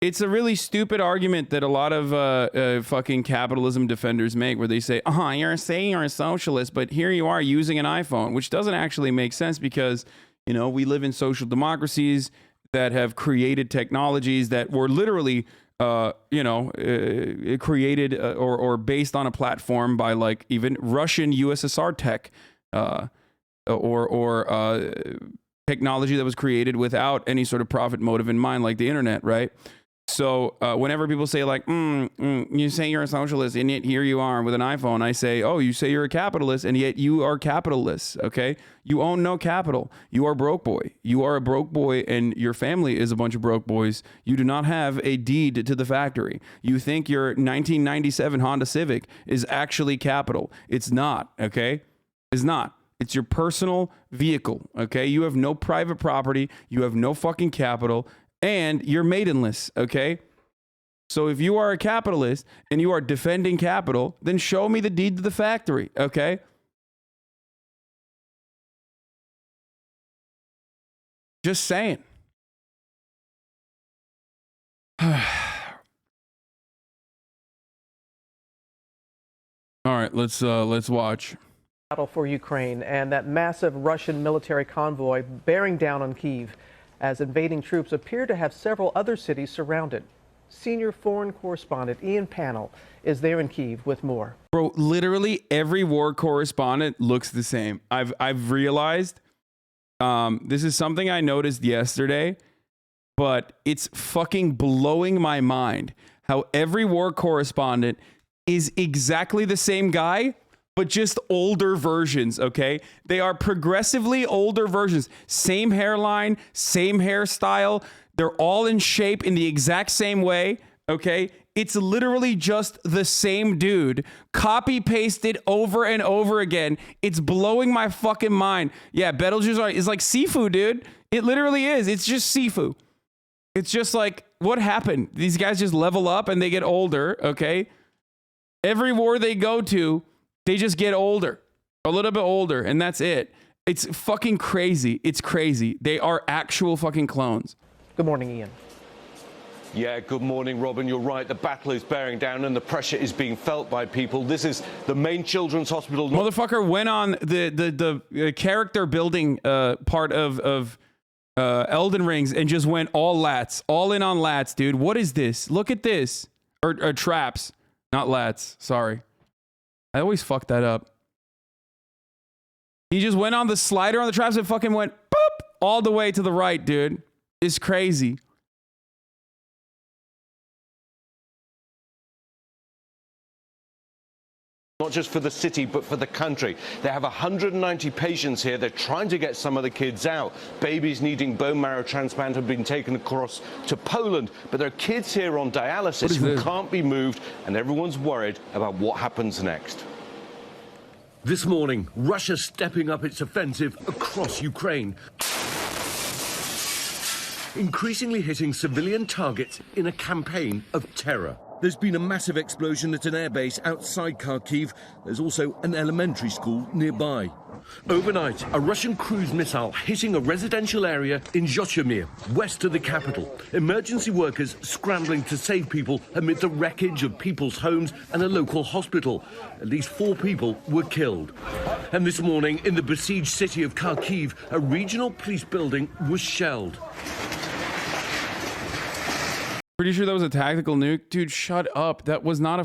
it's a really stupid argument that a lot of fucking capitalism defenders make, where they say, you're saying you're a socialist, but here you are using an iPhone, which doesn't actually make sense because, you know, we live in social democracies that have created technologies that were literally, created or based on a platform by like even Russian USSR tech or technology that was created without any sort of profit motive in mind, like the internet, right? So whenever people say like, you say you're a socialist and yet here you are with an iPhone, I say, oh, you say you're a capitalist and yet you are capitalists, okay? You own no capital. You are broke boy. You are a broke boy and your family is a bunch of broke boys. You do not have a deed to the factory. You think your 1997 Honda Civic is actually capital. It's not, okay? It's not. It's your personal vehicle, okay? You have no private property. You have no fucking capital. And you're maidenless, okay? So if you are a capitalist and you are defending capital, then show me the deed to the factory, okay? Just saying. All right, let's watch. Battle for Ukraine and that massive Russian military convoy bearing down on Kyiv, as invading troops appear to have several other cities surrounded. Senior foreign correspondent Ian Pannell is there in Kyiv with more. Bro, literally every war correspondent looks the same. I've realized this is something I noticed yesterday, but it's fucking blowing my mind how every war correspondent is exactly the same guy, but just older versions, okay? They are progressively older versions. Same hairline, same hairstyle. They're all in shape in the exact same way, okay? It's literally just the same dude, copy pasted over and over again. It's blowing my fucking mind. Yeah, Betelgeuse is like Sifu, dude. It literally is. It's just Sifu. It's just like, what happened? These guys just level up and they get older, okay? Every war they go to, they just get older, a little bit older, and that's it. It's fucking crazy. It's crazy. They are actual fucking clones. Good morning, Ian. Yeah, good morning, Robin. You're right. The battle is bearing down and the pressure is being felt by people. This is the main children's hospital. Motherfucker went on the character building part of Elden Rings and just went all lats, all in on lats, dude. What is this? Look at this. Or traps, not lats. Sorry. I always fuck that up. He just went on the slider on the traps and fucking went boop all the way to the right, dude. It's crazy. Not just for the city, but for the country. They have 190 patients here. They're trying to get some of the kids out. Babies needing bone marrow transplant have been taken across to Poland, but there are kids here on dialysis who can't be moved, and everyone's worried about what happens next. This morning, Russia stepping up its offensive across Ukraine, increasingly hitting civilian targets in a campaign of terror. There's been a massive explosion at an airbase outside Kyiv. There's also an elementary school nearby. Overnight, a Russian cruise missile hitting a residential area in Zhytomyr, west of the capital. Emergency workers scrambling to save people amid the wreckage of people's homes and a local hospital. At least 4 people were killed. And this morning, in the besieged city of Kyiv, a regional police building was shelled. Pretty sure that was a tactical nuke. Dude, shut up. That was not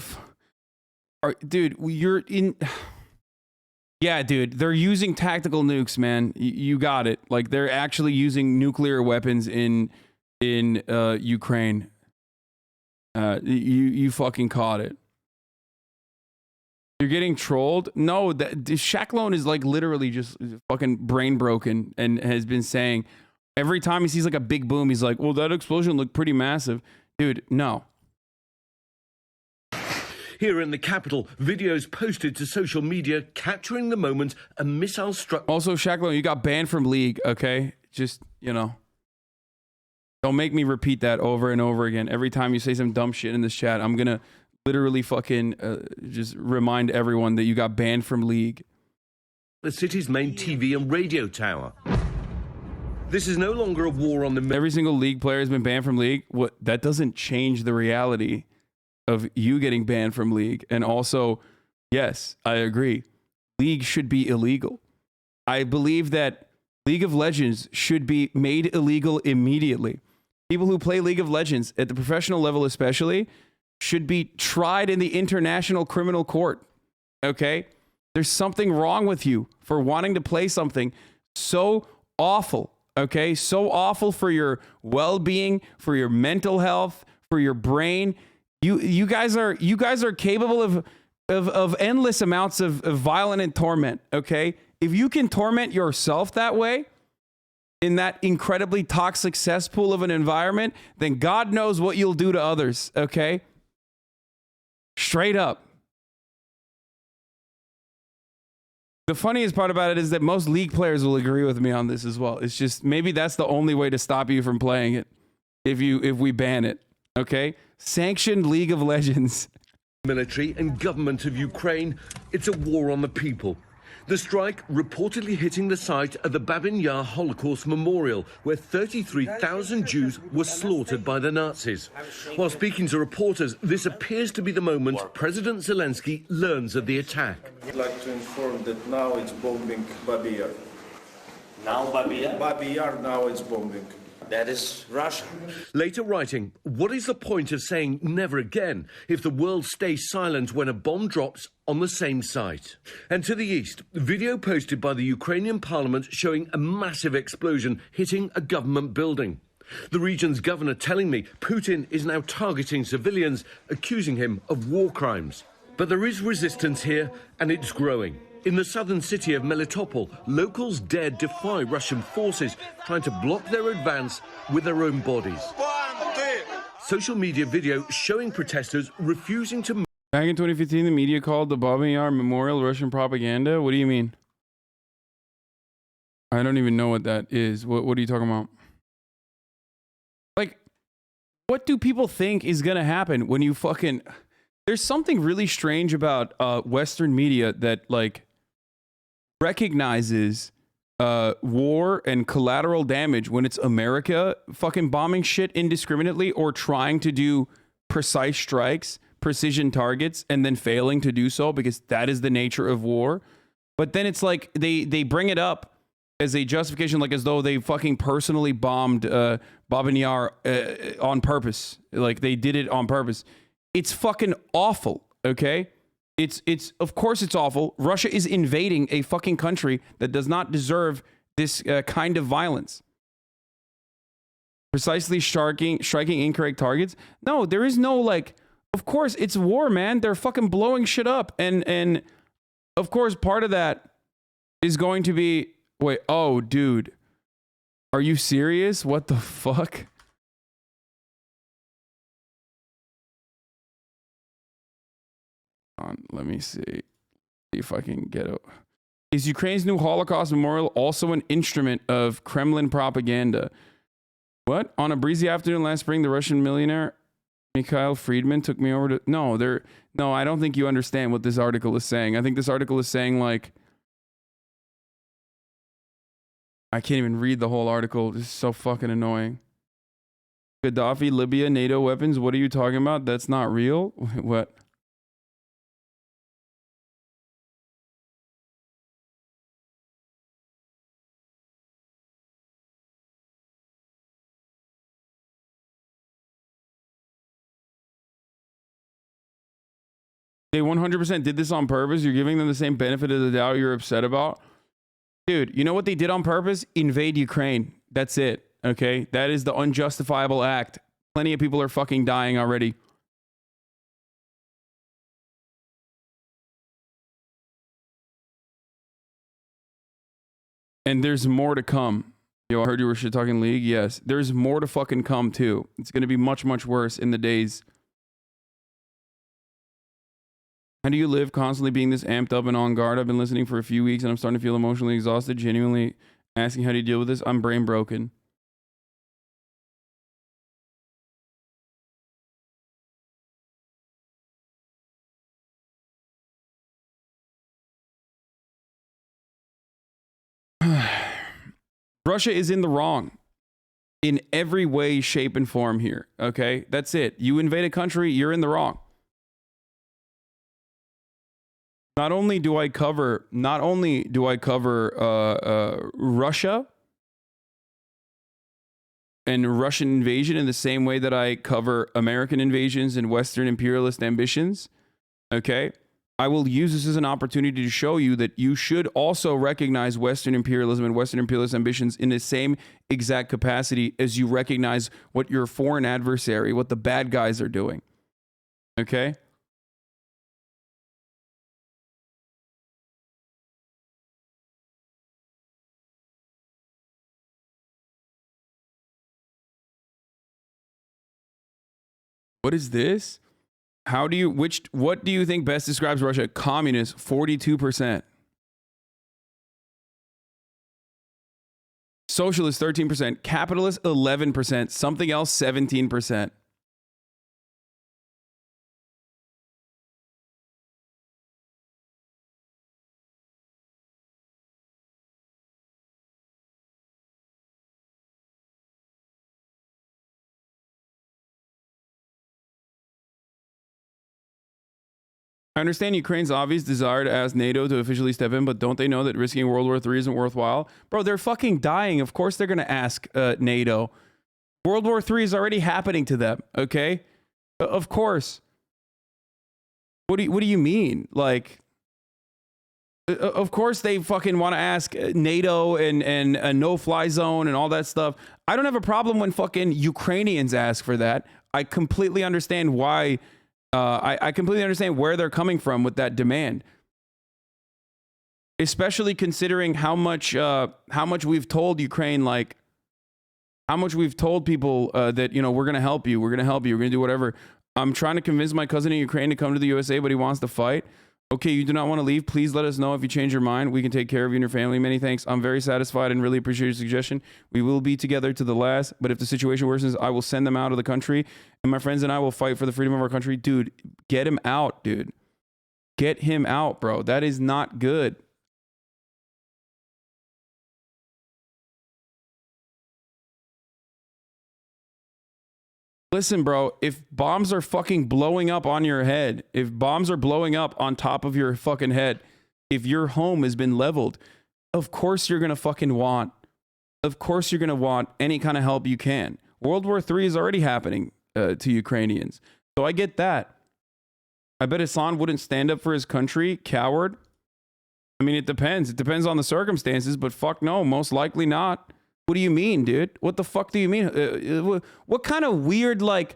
a... Dude, you're in... Yeah, dude, they're using tactical nukes, man. You got it. Like, they're actually using nuclear weapons in Ukraine. You fucking caught it. You're getting trolled? No, Shacklone is like literally just fucking brain broken and has been saying... Every time he sees like a big boom, he's like, well, that explosion looked pretty massive. Dude, no. Here in the capital, videos posted to social media capturing the moment a missile struck. Also, Shacklone, you got banned from League, okay? Just, you know. Don't make me repeat that over and over again. Every time you say some dumb shit in this chat, I'm going to literally fucking just remind everyone that you got banned from League. The city's main TV and radio tower. This is no longer a war on the... Every single league player has been banned from league. What that doesn't change the reality of you getting banned from league. And also, yes, I agree. League should be illegal. I believe that League of Legends should be made illegal immediately. People who play League of Legends at the professional level especially should be tried in the International Criminal Court. Okay? There's something wrong with you for wanting to play something so awful. Okay? So awful for your well-being, for your mental health, for your brain. You guys are capable of endless amounts of violent and torment. Okay? If you can torment yourself that way, in that incredibly toxic cesspool of an environment, then God knows what you'll do to others, okay? Straight up. The funniest part about it is that most league players will agree with me on this as well. It's just maybe that's the only way to stop you from playing it if we ban it, okay? Sanctioned League of Legends. Military and government of Ukraine, it's a war on the people. The strike reportedly hitting the site of the Babin Yar Holocaust Memorial, where 33,000 Jews were slaughtered by the Nazis. While speaking to reporters, this appears to be the moment President Zelensky learns of the attack. I'd like to inform that now it's bombing Babi Yar. Now Babi Yar? Babi Yar, now it's bombing. That is Russia. Later writing, what is the point of saying never again if the world stays silent when a bomb drops on the same site? And to the east, video posted by the Ukrainian parliament showing a massive explosion hitting a government building. The region's governor telling me Putin is now targeting civilians, accusing him of war crimes. But there is resistance here, and it's growing. In the southern city of Melitopol, locals dared defy Russian forces, trying to block their advance with their own bodies. Social media video showing protesters refusing to... Back in 2015, the media called the Babin Yar Memorial Russian propaganda. What do you mean? I don't even know what that is. What are you talking about? Like, what do people think is going to happen when you fucking... There's something really strange about Western media that, like, recognizes war and collateral damage when it's America fucking bombing shit indiscriminately or trying to do precise strikes, precision targets, and then failing to do so because that is the nature of war. But then it's like they bring it up as a justification, like as though they fucking personally bombed Babin Yar on purpose. Like they did it on purpose. It's fucking awful, okay? It's of course it's awful. Russia is invading a fucking country that does not deserve this kind of violence. Precisely striking incorrect targets. No, there is no like. Of course it's war, man. They're fucking blowing shit up, and of course part of that is going to be wait. Oh, dude, are you serious? What the fuck? Let me see if I can get it. Is Ukraine's new Holocaust memorial also an instrument of Kremlin propaganda? What? On a breezy afternoon last spring, the Russian millionaire Mikhail Friedman took me over to... No, I don't think you understand what this article is saying. I think this article is saying, like... I can't even read the whole article. This is so fucking annoying. Gaddafi, Libya, NATO weapons. What are you talking about? That's not real? What? They 100% did this on purpose. You're giving them the same benefit of the doubt you're upset about. Dude, you know what they did on purpose? Invade Ukraine. That's it. Okay? That is the unjustifiable act. Plenty of people are fucking dying already. And there's more to come. Yo, I heard you were shit talking league. Yes. There's more to fucking come too. It's going to be much, much worse in the days. How do you live constantly being this amped up and on guard? I've been listening for a few weeks and I'm starting to feel emotionally exhausted. Genuinely asking how do you deal with this? I'm brain broken. Russia is in the wrong in every way, shape, and form here. Okay, that's it. You invade a country, you're in the wrong. Not only do I cover Russia and Russian invasion in the same way that I cover American invasions and Western imperialist ambitions, okay? I will use this as an opportunity to show you that you should also recognize Western imperialism and Western imperialist ambitions in the same exact capacity as you recognize what your foreign adversary, what the bad guys are doing. Okay? What is this? What do you think best describes Russia? Communist, 42%. Socialist, 13%. Capitalist, 11%. Something else, 17%. I understand Ukraine's obvious desire to ask NATO to officially step in, but don't they know that risking World War III isn't worthwhile? Bro, they're fucking dying. Of course they're going to ask NATO. World War III is already happening to them, okay? Of course. What do you mean? Like, of course they fucking want to ask NATO and a no-fly zone and all that stuff. I don't have a problem when fucking Ukrainians ask for that. I completely understand why... I completely understand where they're coming from with that demand, especially considering how much we've told Ukraine, like how much we've told people that, you know, we're going to help you. We're going to do whatever. I'm trying to convince my cousin in Ukraine to come to the USA, but he wants to fight. Okay, you do not want to leave. Please let us know if you change your mind. We can take care of you and your family. Many thanks. I'm very satisfied and really appreciate your suggestion. We will be together to the last, but if the situation worsens, I will send them out of the country, and my friends and I will fight for the freedom of our country. Dude, get him out, dude. Get him out, bro. That is not good. Listen, bro, if bombs are fucking blowing up on your head, if bombs are blowing up on top of your fucking head, if your home has been leveled, of course you're going to fucking want, any kind of help you can. World War III is already happening to Ukrainians. So I get that. I bet Hassan wouldn't stand up for his country, coward. I mean, it depends. It depends on the circumstances, but fuck no, most likely not. What do you mean, dude? What the fuck do you mean? What kind of weird, like,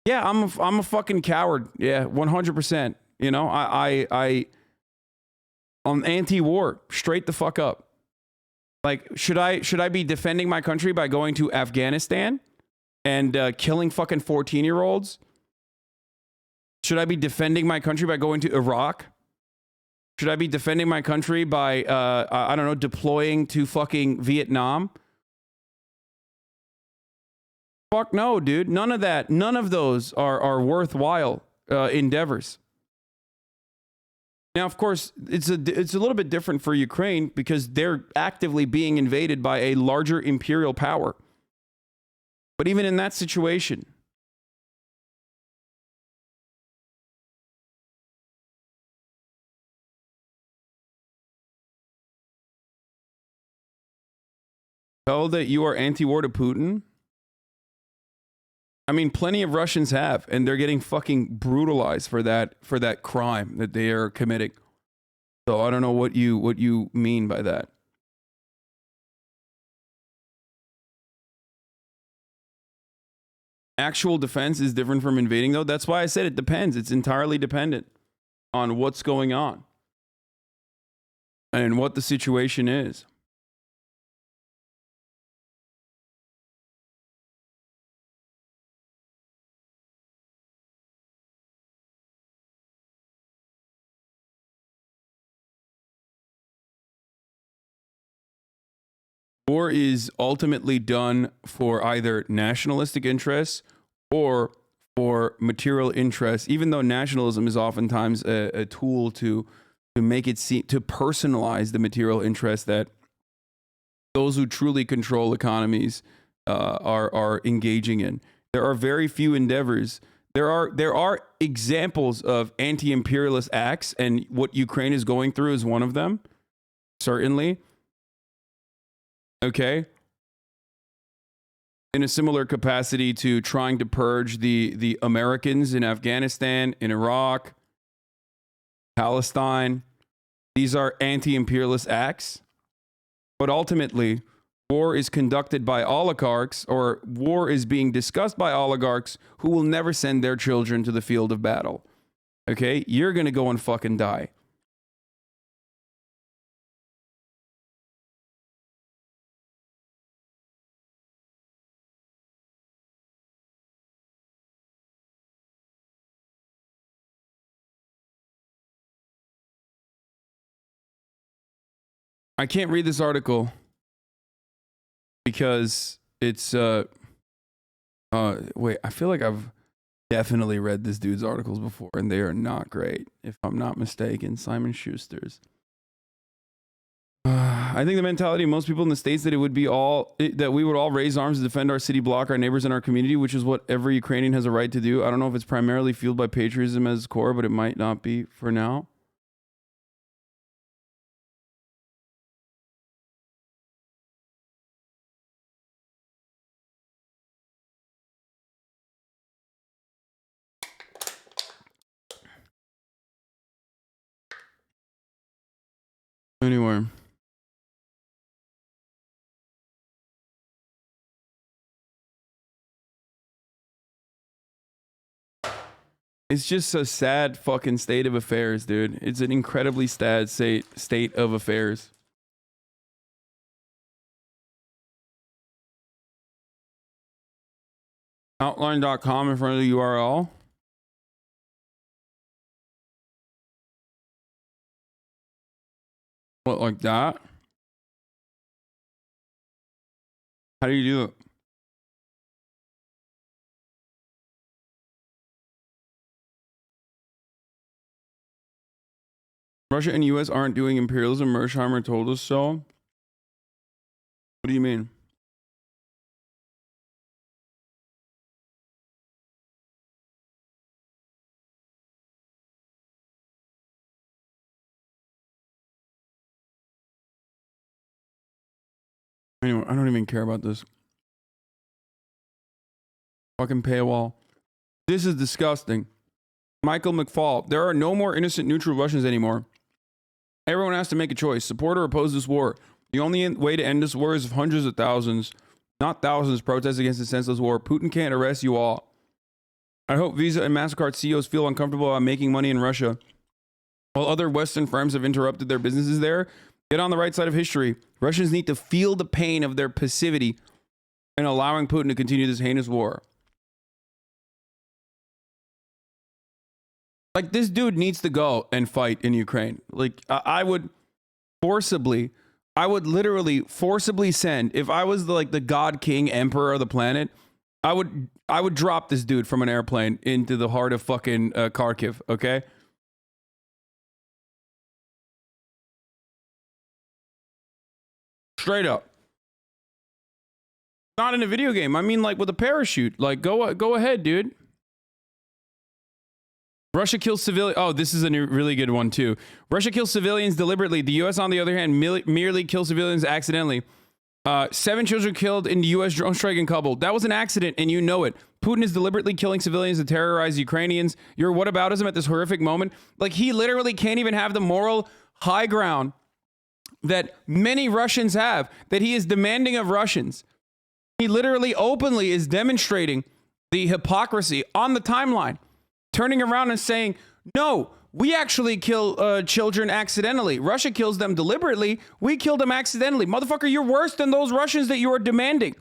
yeah, I'm a fucking coward. Yeah, 100%. You know, I'm anti-war, straight the fuck up. Like, should I be defending my country by going to Afghanistan and killing fucking 14-year-olds? Should I be defending my country by going to Iraq? Should I be defending my country by, I don't know, deploying to fucking Vietnam? Fuck no, dude. None of that. None of those are worthwhile endeavors. Now, of course, it's a little bit different for Ukraine because they're actively being invaded by a larger imperial power. But even in that situation, tell that you are anti-war to Putin. I mean, plenty of Russians have, and they're getting fucking brutalized for that crime that they are committing. So I don't know what you mean by that. Actual defense is different from invading, though. That's why I said it depends. It's entirely dependent on what's going on and what the situation is. War is ultimately done for either nationalistic interests or for material interests, even though nationalism is oftentimes a tool to make it seem, to personalize the material interests that those who truly control economies are engaging in. There are very few endeavors. There are examples of anti-imperialist acts, and what Ukraine is going through is one of them, certainly. Okay. In a similar capacity to trying to purge the Americans in Afghanistan, in Iraq, Palestine. These are anti-imperialist acts. But ultimately, war is conducted by oligarchs, or war is being discussed by oligarchs who will never send their children to the field of battle. Okay? You're going to go and fucking die. I can't read this article because it's wait, I feel like I've definitely read this dude's articles before, and they are not great, if I'm not mistaken. Simon Schuster's. I think the mentality of most people in the States that that we would all raise arms to defend our city block, our neighbors, and our community, which is what every Ukrainian has a right to do. I don't know if it's primarily fueled by patriotism as its core, but it might not be for now. Anyway. It's just a sad fucking state of affairs, dude. It's an incredibly sad state of affairs. Outline.com in front of the URL. What, like that? How do you do it? Russia and US aren't doing imperialism. Mersheimer told us so. What do you mean? Anyway, I don't even care about this. Fucking paywall. This is disgusting. Michael McFall. There are no more innocent neutral Russians anymore. Everyone has to make a choice. Support or oppose this war. The only way to end this war is if hundreds of thousands, not thousands, protest against the senseless war. Putin can't arrest you all. I hope Visa and MasterCard CEOs feel uncomfortable about making money in Russia. While other Western firms have interrupted their businesses there, get on the right side of history. Russians need to feel the pain of their passivity in allowing Putin to continue this heinous war. Like, this dude needs to go and fight in Ukraine. Like, I would literally forcibly send, if I was the God King Emperor of the planet, I would drop this dude from an airplane into the heart of fucking Kharkiv, okay? Straight up. Not in a video game. I mean, like, with a parachute. Like, go ahead, dude. Russia kills civilians. Oh, this is a really good one, too. Russia kills civilians deliberately. The U.S., on the other hand, merely kills civilians accidentally. 7 children killed in the U.S. drone strike in Kabul. That was an accident, and you know it. Putin is deliberately killing civilians to terrorize Ukrainians. Your whataboutism at this horrific moment. Like, he literally can't even have the moral high ground that many Russians have, that he is demanding of Russians. He literally openly is demonstrating the hypocrisy on the timeline. Turning around and saying, no, we actually kill children accidentally. Russia kills them deliberately. We kill them accidentally. Motherfucker, you're worse than those Russians that you are demanding.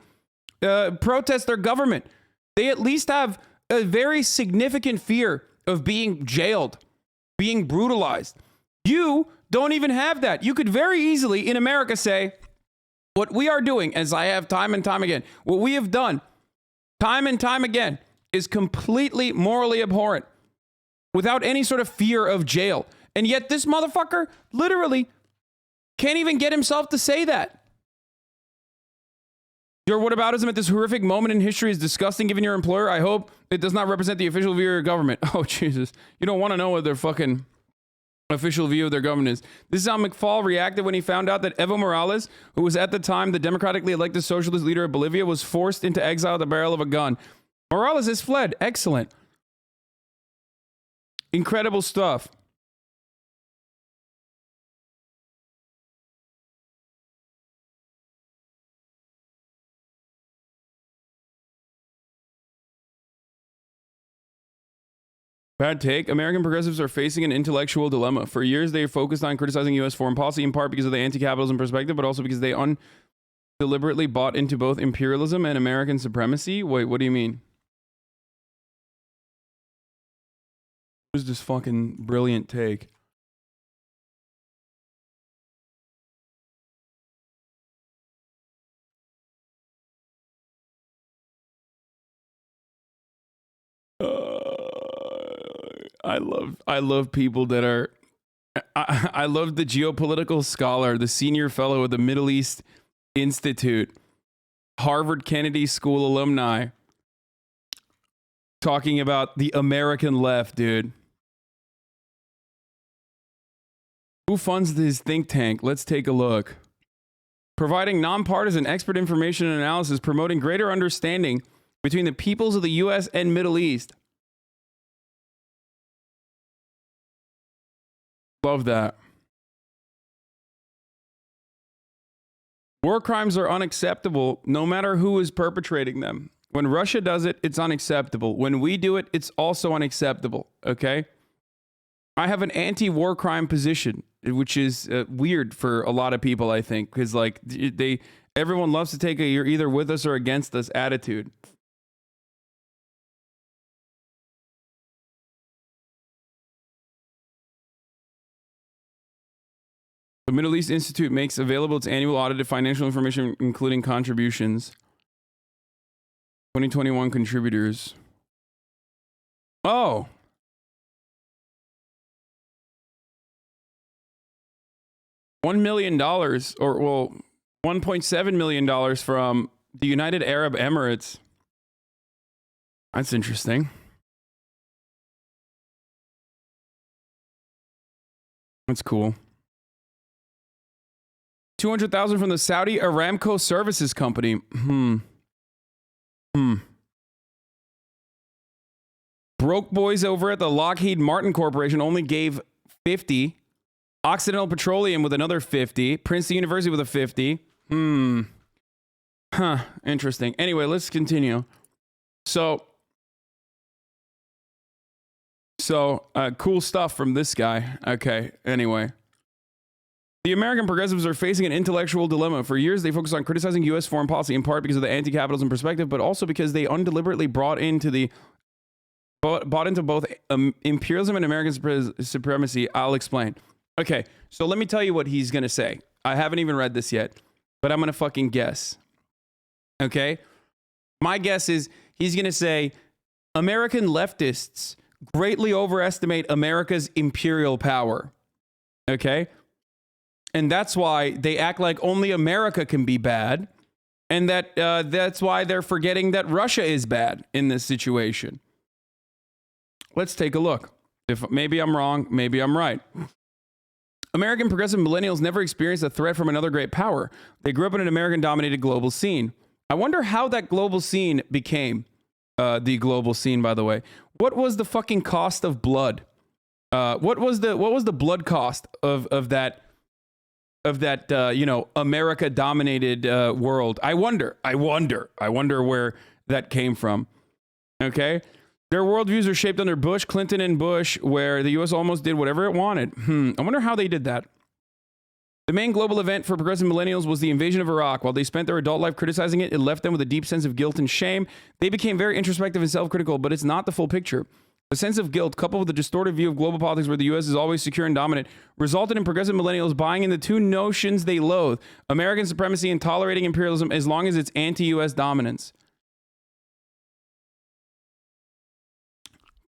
Protest their government. They at least have a very significant fear of being jailed, being brutalized. You don't even have that. You could very easily in America say, what we are doing, as I have time and time again, what we have done time and time again is completely morally abhorrent without any sort of fear of jail. And yet this motherfucker literally can't even get himself to say that. Your whataboutism at this horrific moment in history is disgusting given your employer. I hope it does not represent the official view of your government. Oh, Jesus. You don't want to know what their fucking official view of their government is. This is how McFaul reacted when he found out that Evo Morales, who was at the time the democratically elected socialist leader of Bolivia, was forced into exile at the barrel of a gun. Morales has fled. Excellent. Incredible stuff. Bad take. American progressives are facing an intellectual dilemma. For years, they focused on criticizing U.S. foreign policy, in part because of the anti-capitalism perspective, but also because they deliberately bought into both imperialism and American supremacy. Wait, what do you mean? Who's this fucking brilliant take? I love people that are. I love the geopolitical scholar, the senior fellow at the Middle East Institute, Harvard Kennedy School alumni, talking about the American left, dude. Who funds this think tank? Let's take a look. Providing nonpartisan expert information and analysis, promoting greater understanding between the peoples of the U.S. and Middle East. Love that. War crimes are unacceptable no matter who is perpetrating them. When Russia does it, it's unacceptable. When we do it, it's also unacceptable. Okay? I have an anti-war crime position, which is weird for a lot of people, I think, because like everyone loves to take a "you're either with us or against us" attitude. The Middle East Institute makes available its annual audited financial information, including contributions. 2021 contributors. Oh. $1 million, or well, $1.7 million from the United Arab Emirates. That's interesting. That's cool. 200,000 from the Saudi Aramco Services Company. Broke boys over at the Lockheed Martin Corporation only gave 50. Occidental Petroleum with another 50. Princeton University with a 50. Interesting. Anyway, let's continue. So cool stuff from this guy. Okay, anyway. The American progressives are facing an intellectual dilemma. For years, they focused on criticizing U.S. foreign policy, in part because of the anti-capitalism perspective, but also because they undeliberately bought into both imperialism and American supremacy. I'll explain. Okay, so let me tell you what he's going to say. I haven't even read this yet, but I'm going to fucking guess. Okay? My guess is he's going to say American leftists greatly overestimate America's imperial power. Okay? And that's why they act like only America can be bad. And that's why they're forgetting that Russia is bad in this situation. Let's take a look. If maybe I'm wrong, maybe I'm right. American progressive millennials never experienced a threat from another great power. They grew up in an American-dominated global scene. I wonder how that global scene became the global scene, by the way. What was the fucking cost of blood? What was the blood cost of that America-dominated world? I wonder where that came from. Okay? Their worldviews are shaped under Bush, Clinton, and Bush, where the U.S. almost did whatever it wanted. I wonder how they did that. The main global event for progressive millennials was the invasion of Iraq. While they spent their adult life criticizing it, it left them with a deep sense of guilt and shame. They became very introspective and self-critical, but it's not the full picture. The sense of guilt, coupled with a distorted view of global politics where the U.S. is always secure and dominant, resulted in progressive millennials buying into two notions they loathe: American supremacy and tolerating imperialism as long as it's anti-U.S. dominance.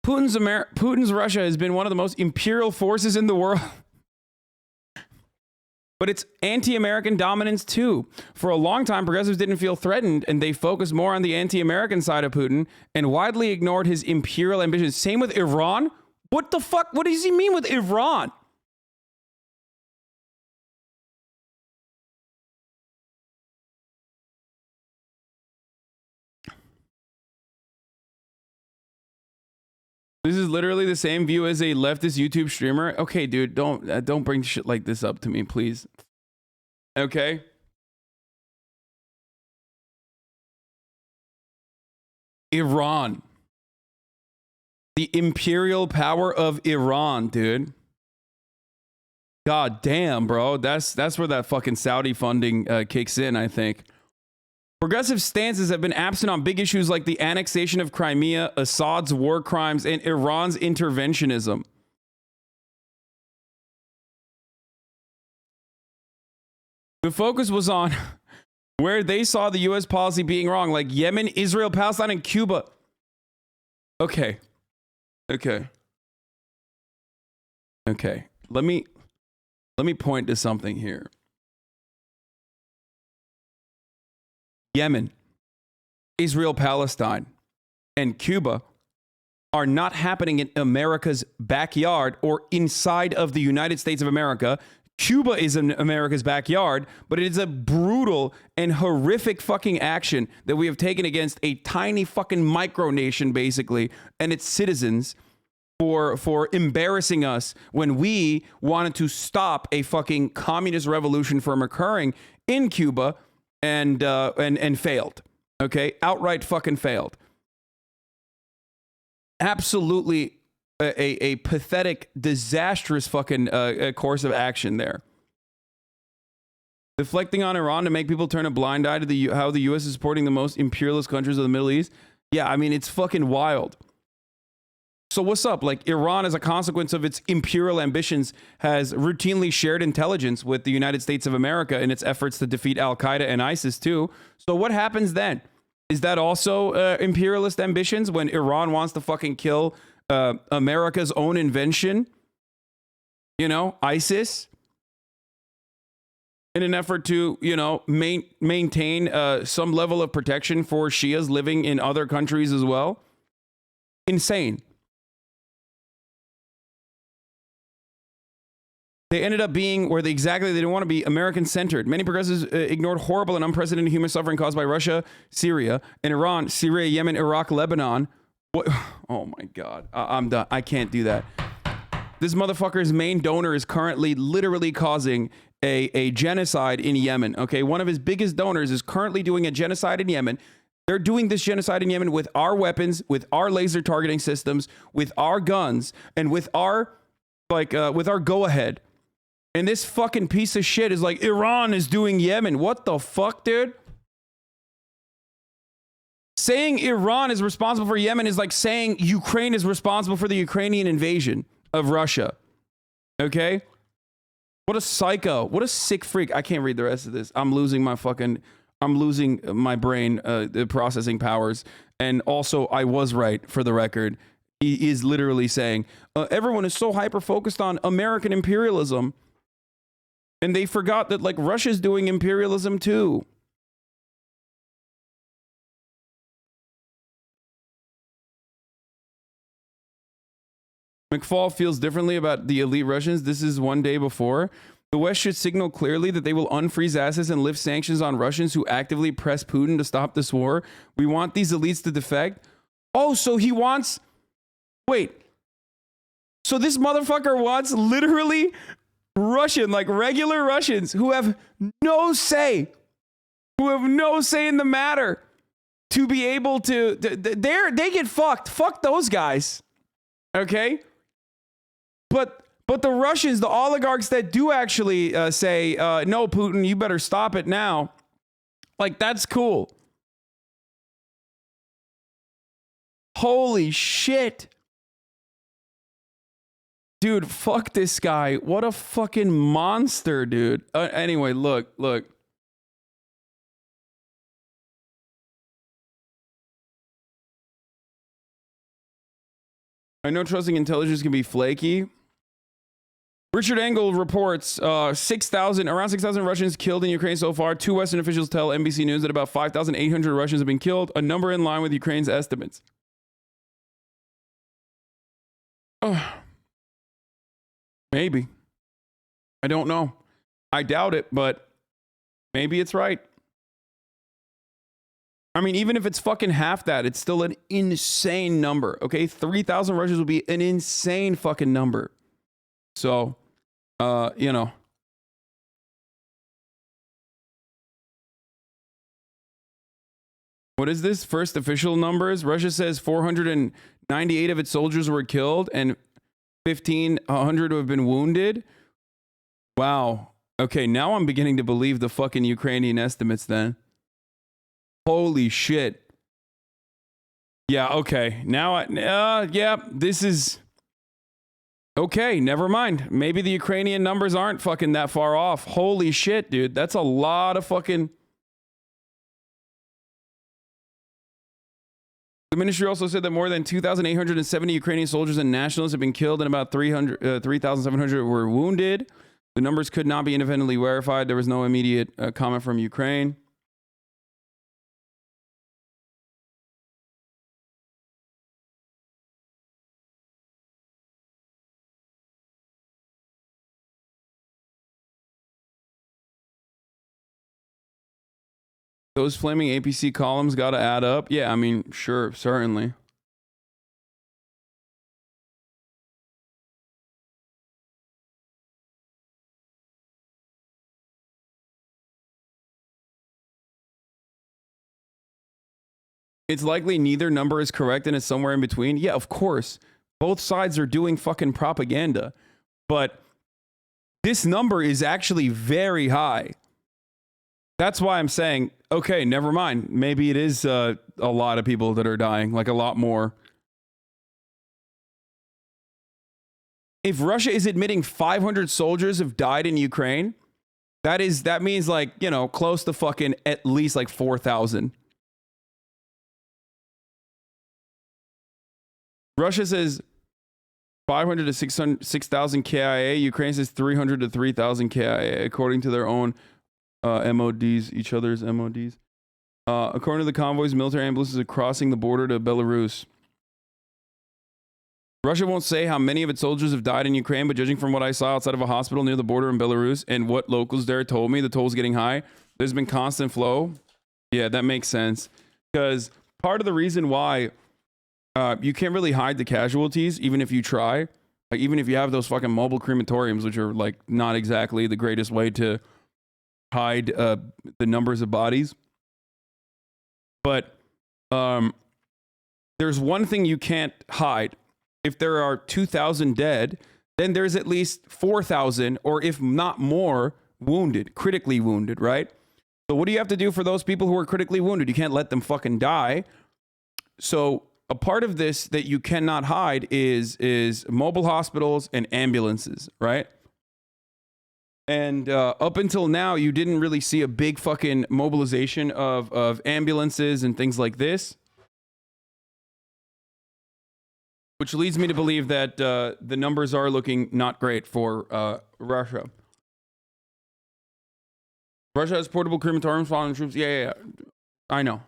Putin's Russia has been one of the most imperial forces in the world. but it's anti-American dominance too. For a long time, progressives didn't feel threatened, and they focused more on the anti-American side of Putin and widely ignored his imperial ambitions. Same with Iran. What the fuck? What does he mean with Iran? This is literally the same view as a leftist YouTube streamer. Okay, dude, don't bring shit like this up to me, please. Okay? Iran. The imperial power of Iran, dude. God damn, bro. That's where that fucking Saudi funding kicks in, I think. Progressive stances have been absent on big issues like the annexation of Crimea, Assad's war crimes, and Iran's interventionism. The focus was on where they saw the U.S. policy being wrong, like Yemen, Israel, Palestine, and Cuba. Okay. Let me point to something here. Yemen, Israel, Palestine, and Cuba are not happening in America's backyard or inside of the United States of America. Cuba is in America's backyard, but it is a brutal and horrific fucking action that we have taken against a tiny fucking micronation, basically, and its citizens for embarrassing us when we wanted to stop a fucking communist revolution from occurring in Cuba and failed. Okay? Outright fucking failed. Absolutely a pathetic, disastrous fucking course of action there. Deflecting on Iran to make people turn a blind eye to how the U.S. is supporting the most imperialist countries of the Middle East. Yeah, I mean, it's fucking wild. So what's up? Like, Iran, as a consequence of its imperial ambitions, has routinely shared intelligence with the United States of America in its efforts to defeat Al-Qaeda and ISIS too. So what happens then? Is that also imperialist ambitions when Iran wants to fucking kill America's own invention? You know, ISIS? In an effort to, you know, maintain some level of protection for Shias living in other countries as well? Insane. They ended up being where they didn't want to be, American-centered. Many progressives ignored horrible and unprecedented human suffering caused by Russia, Syria, and Iran, Syria, Yemen, Iraq, Lebanon. What? Oh my God. I'm done. I can't do that. This motherfucker's main donor is currently literally causing a genocide in Yemen. Okay, one of his biggest donors is currently doing a genocide in Yemen. They're doing this genocide in Yemen with our weapons, with our laser targeting systems, with our guns, and with our go-ahead. And this fucking piece of shit is like, Iran is doing Yemen. What the fuck, dude? Saying Iran is responsible for Yemen is like saying Ukraine is responsible for the Ukrainian invasion of Russia. Okay? What a psycho. What a sick freak. I can't read the rest of this. I'm losing my brain, the processing powers. And also, I was right, for the record. He is literally saying, everyone is so hyper-focused on American imperialism. And they forgot that, like, Russia's doing imperialism too. McFall feels differently about the elite Russians. This is one day before. The West should signal clearly that they will unfreeze assets and lift sanctions on Russians who actively press Putin to stop this war. We want these elites to defect. Oh, so he wants... Wait. So this motherfucker wants literally... Russian, like regular Russians who have no say in the matter to be able to, they get fucked. Fuck those guys. Okay? But the Russians, the oligarchs that do actually say, no, Putin, you better stop it now. Like, that's cool. Holy shit. Dude, fuck this guy. What a fucking monster, dude. Anyway, look. I know trusting intelligence can be flaky, Richard Engel reports around 6,000 Russians killed in Ukraine so far. Two Western officials tell NBC News that about 5,800 Russians have been killed, a number in line with Ukraine's estimates. Maybe. I don't know. I doubt it, but maybe it's right. I mean, even if it's fucking half that, it's still an insane number, okay? 3,000 Russians would be an insane fucking number. So, you know. What is this? First official numbers. Russia says 498 of its soldiers were killed and 1,500 have been wounded. Wow. Okay, now I'm beginning to believe the fucking Ukrainian estimates then. Holy shit. Yeah, okay. Now, yeah, this is... Okay, never mind. Maybe the Ukrainian numbers aren't fucking that far off. Holy shit, dude. That's a lot of fucking... The ministry also said that more than 2,870 Ukrainian soldiers and nationalists have been killed and about 3,700 were wounded. The numbers could not be independently verified. There was no immediate comment from Ukraine. Those flaming APC columns got to add up. Yeah, I mean, sure, certainly. It's likely neither number is correct and it's somewhere in between. Yeah, of course. Both sides are doing fucking propaganda. But this number is actually very high. That's why I'm saying, okay, never mind. Maybe it is a lot of people that are dying, like a lot more. If Russia is admitting 500 soldiers have died in Ukraine, that means like, you know, close to fucking at least like 4,000. Russia says 500 to 6,000 KIA. Ukraine says 300 to 3,000 KIA, according to their own MODs, each other's MODs. According to the convoys, military ambulances are crossing the border to Belarus. Russia won't say how many of its soldiers have died in Ukraine, but judging from what I saw outside of a hospital near the border in Belarus and what locals there told me, the toll's getting high. There's been constant flow. Yeah, that makes sense. Because part of the reason why you can't really hide the casualties, even if you try, like even if you have those fucking mobile crematoriums, which are like not exactly the greatest way to hide the numbers of bodies. But there's one thing you can't hide. If there are 2,000 dead, then there's at least 4,000, or if not more, wounded, critically wounded, right? So what do you have to do for those people who are critically wounded? You can't let them fucking die. So a part of this that you cannot hide is mobile hospitals and ambulances, right? And up until now, you didn't really see a big fucking mobilization of ambulances and things like this. Which leads me to believe that the numbers are looking not great for Russia. Russia has portable crematoriums following troops. Yeah. I know.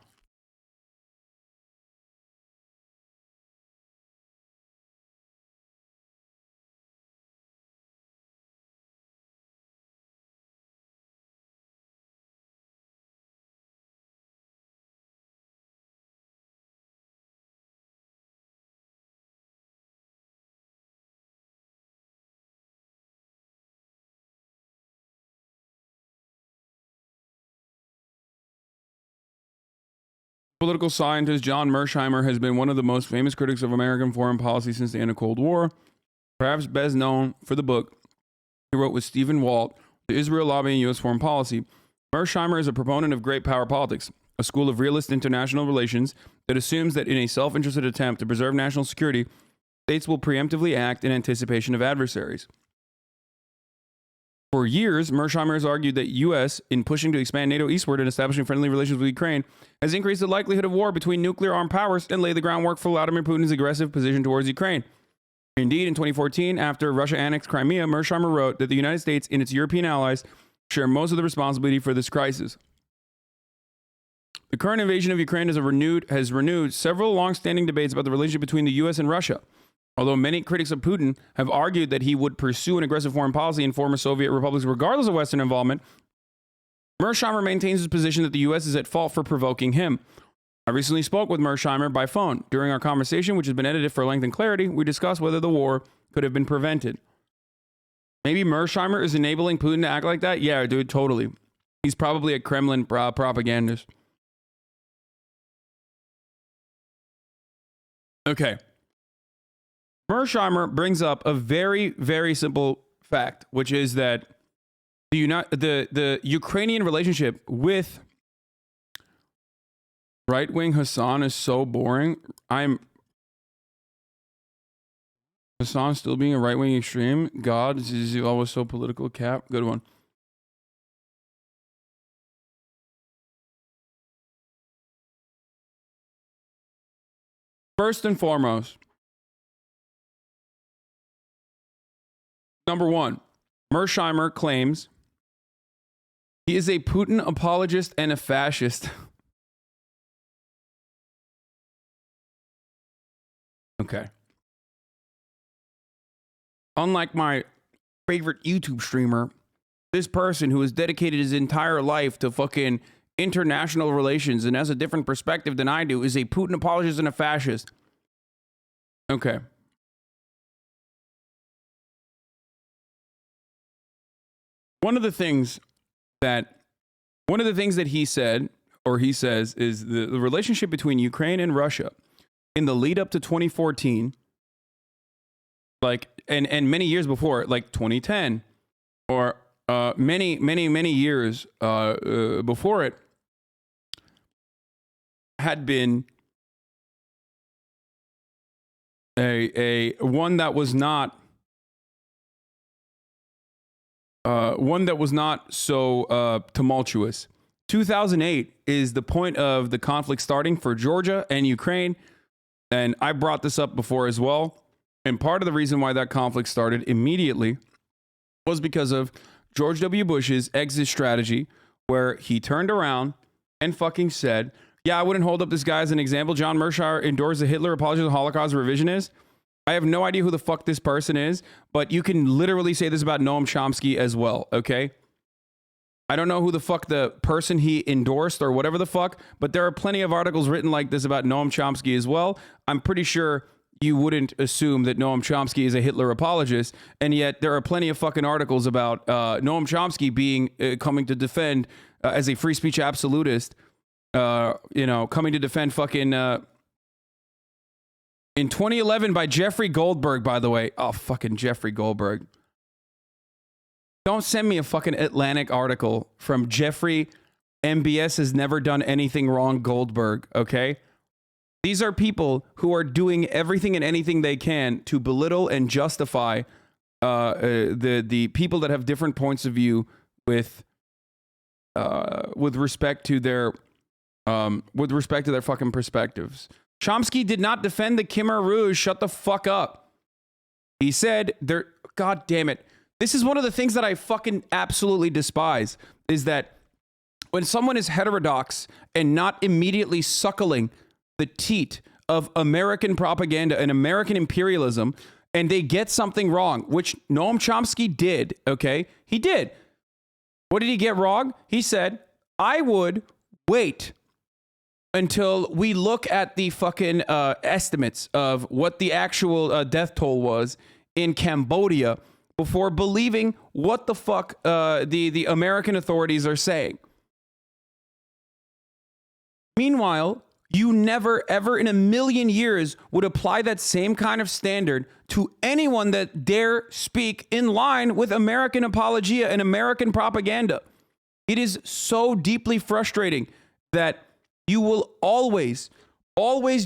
Political scientist John Mersheimer has been one of the most famous critics of American foreign policy since the end of Cold War. Perhaps best known for the book he wrote with Stephen Walt, The Israel Lobby in U.S. Foreign Policy. Mersheimer is a proponent of great power politics, a school of realist international relations that assumes that in a self-interested attempt to preserve national security, states will preemptively act in anticipation of adversaries. For years, Mersheimer has argued that U.S., in pushing to expand NATO eastward and establishing friendly relations with Ukraine, has increased the likelihood of war between nuclear-armed powers and laid the groundwork for Vladimir Putin's aggressive position towards Ukraine. Indeed, in 2014, after Russia annexed Crimea, Mearsheimer wrote that the United States and its European allies share most of the responsibility for this crisis. The current invasion of Ukraine has renewed several long-standing debates about the relationship between the U.S. and Russia. Although many critics of Putin have argued that he would pursue an aggressive foreign policy in former Soviet republics regardless of Western involvement, Mearsheimer maintains his position that the U.S. is at fault for provoking him. I recently spoke with Mearsheimer by phone. During our conversation, which has been edited for length and clarity, we discussed whether the war could have been prevented. Maybe Mearsheimer is enabling Putin to act like that? Yeah, dude, totally. He's probably a Kremlin propagandist. Okay. Mearsheimer brings up a very, very simple fact, which is that the Ukrainian relationship with right-wing Hassan is so boring. Hassan still being a right-wing extreme. God, is he always so political? Cap, good one. First and foremost, number one, Mearsheimer claims he is a Putin apologist and a fascist. Okay. Unlike my favorite YouTube streamer, this person who has dedicated his entire life to fucking international relations and has a different perspective than I do is a Putin apologist and a fascist. Okay. One of the things that he said, or he says, is the relationship between Ukraine and Russia in the lead up to 2014, like, and many years before, like 2010, or many years before it, had been a one that was not so tumultuous. 2008 is the point of the conflict starting for Georgia and Ukraine, and I brought this up before as well. And part of the reason why that conflict started immediately was because of George W. Bush's exit strategy, where he turned around and fucking said, yeah, I wouldn't hold up this guy as an example. John Mearsheimer endorsed the Hitler apology of the Holocaust revisionist. I have no idea who the fuck this person is, but you can literally say this about Noam Chomsky as well, okay? I don't know who the fuck the person he endorsed or whatever the fuck, but there are plenty of articles written like this about Noam Chomsky as well. I'm pretty sure you wouldn't assume that Noam Chomsky is a Hitler apologist, and yet there are plenty of fucking articles about Noam Chomsky being coming to defend as a free speech absolutist, coming to defend fucking in 2011 by Jeffrey Goldberg, by the way. Oh, fucking Jeffrey Goldberg. Don't send me a fucking Atlantic article from Jeffrey MBS has never done anything wrong Goldberg, okay? These are people who are doing everything and anything they can to belittle and justify the people that have different points of view with respect to their fucking perspectives. Chomsky did not defend the Khmer Rouge. Shut the fuck up. He said God damn it. This is one of the things that I fucking absolutely despise, is that when someone is heterodox and not immediately suckling the teat of American propaganda and American imperialism, and they get something wrong, which Noam Chomsky did, okay? He did. What did he get wrong? He said, I would wait until we look at the fucking estimates of what the actual death toll was in Cambodia before believing what the fuck the American authorities are saying. Meanwhile, you never, ever in a million years would apply that same kind of standard to anyone that dare speak in line with American apologia and American propaganda. It is so deeply frustrating that you will always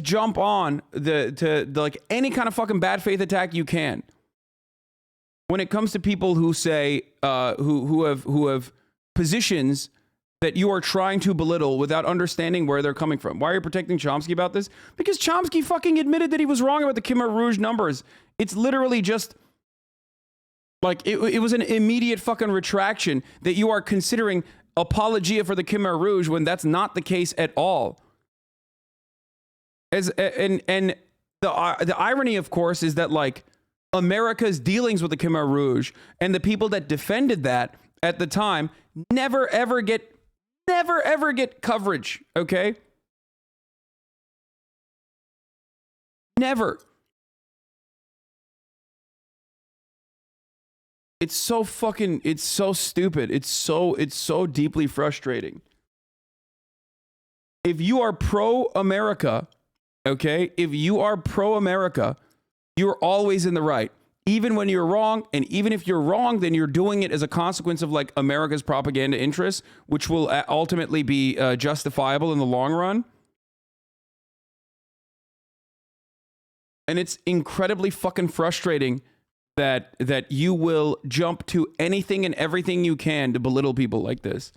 jump on the like any kind of fucking bad faith attack you can. When it comes to people who say who have positions that you are trying to belittle without understanding where they're coming from. Why are you protecting Chomsky about this? Because Chomsky fucking admitted that he was wrong about the Khmer Rouge numbers. It's literally just like it was an immediate fucking retraction that you are considering apologia for the Khmer Rouge when that's not the case at all. And the irony, of course, is that like America's dealings with the Khmer Rouge and the people that defended that at the time never ever get coverage, okay? Never. It's so stupid. It's so deeply frustrating. If you are pro-America, okay? If you are pro-America, you're always in the right. Even when you're wrong, and even if you're wrong, then you're doing it as a consequence of like America's propaganda interests, which will ultimately be justifiable in the long run. And it's incredibly fucking frustrating that you will jump to anything and everything you can to belittle people like this.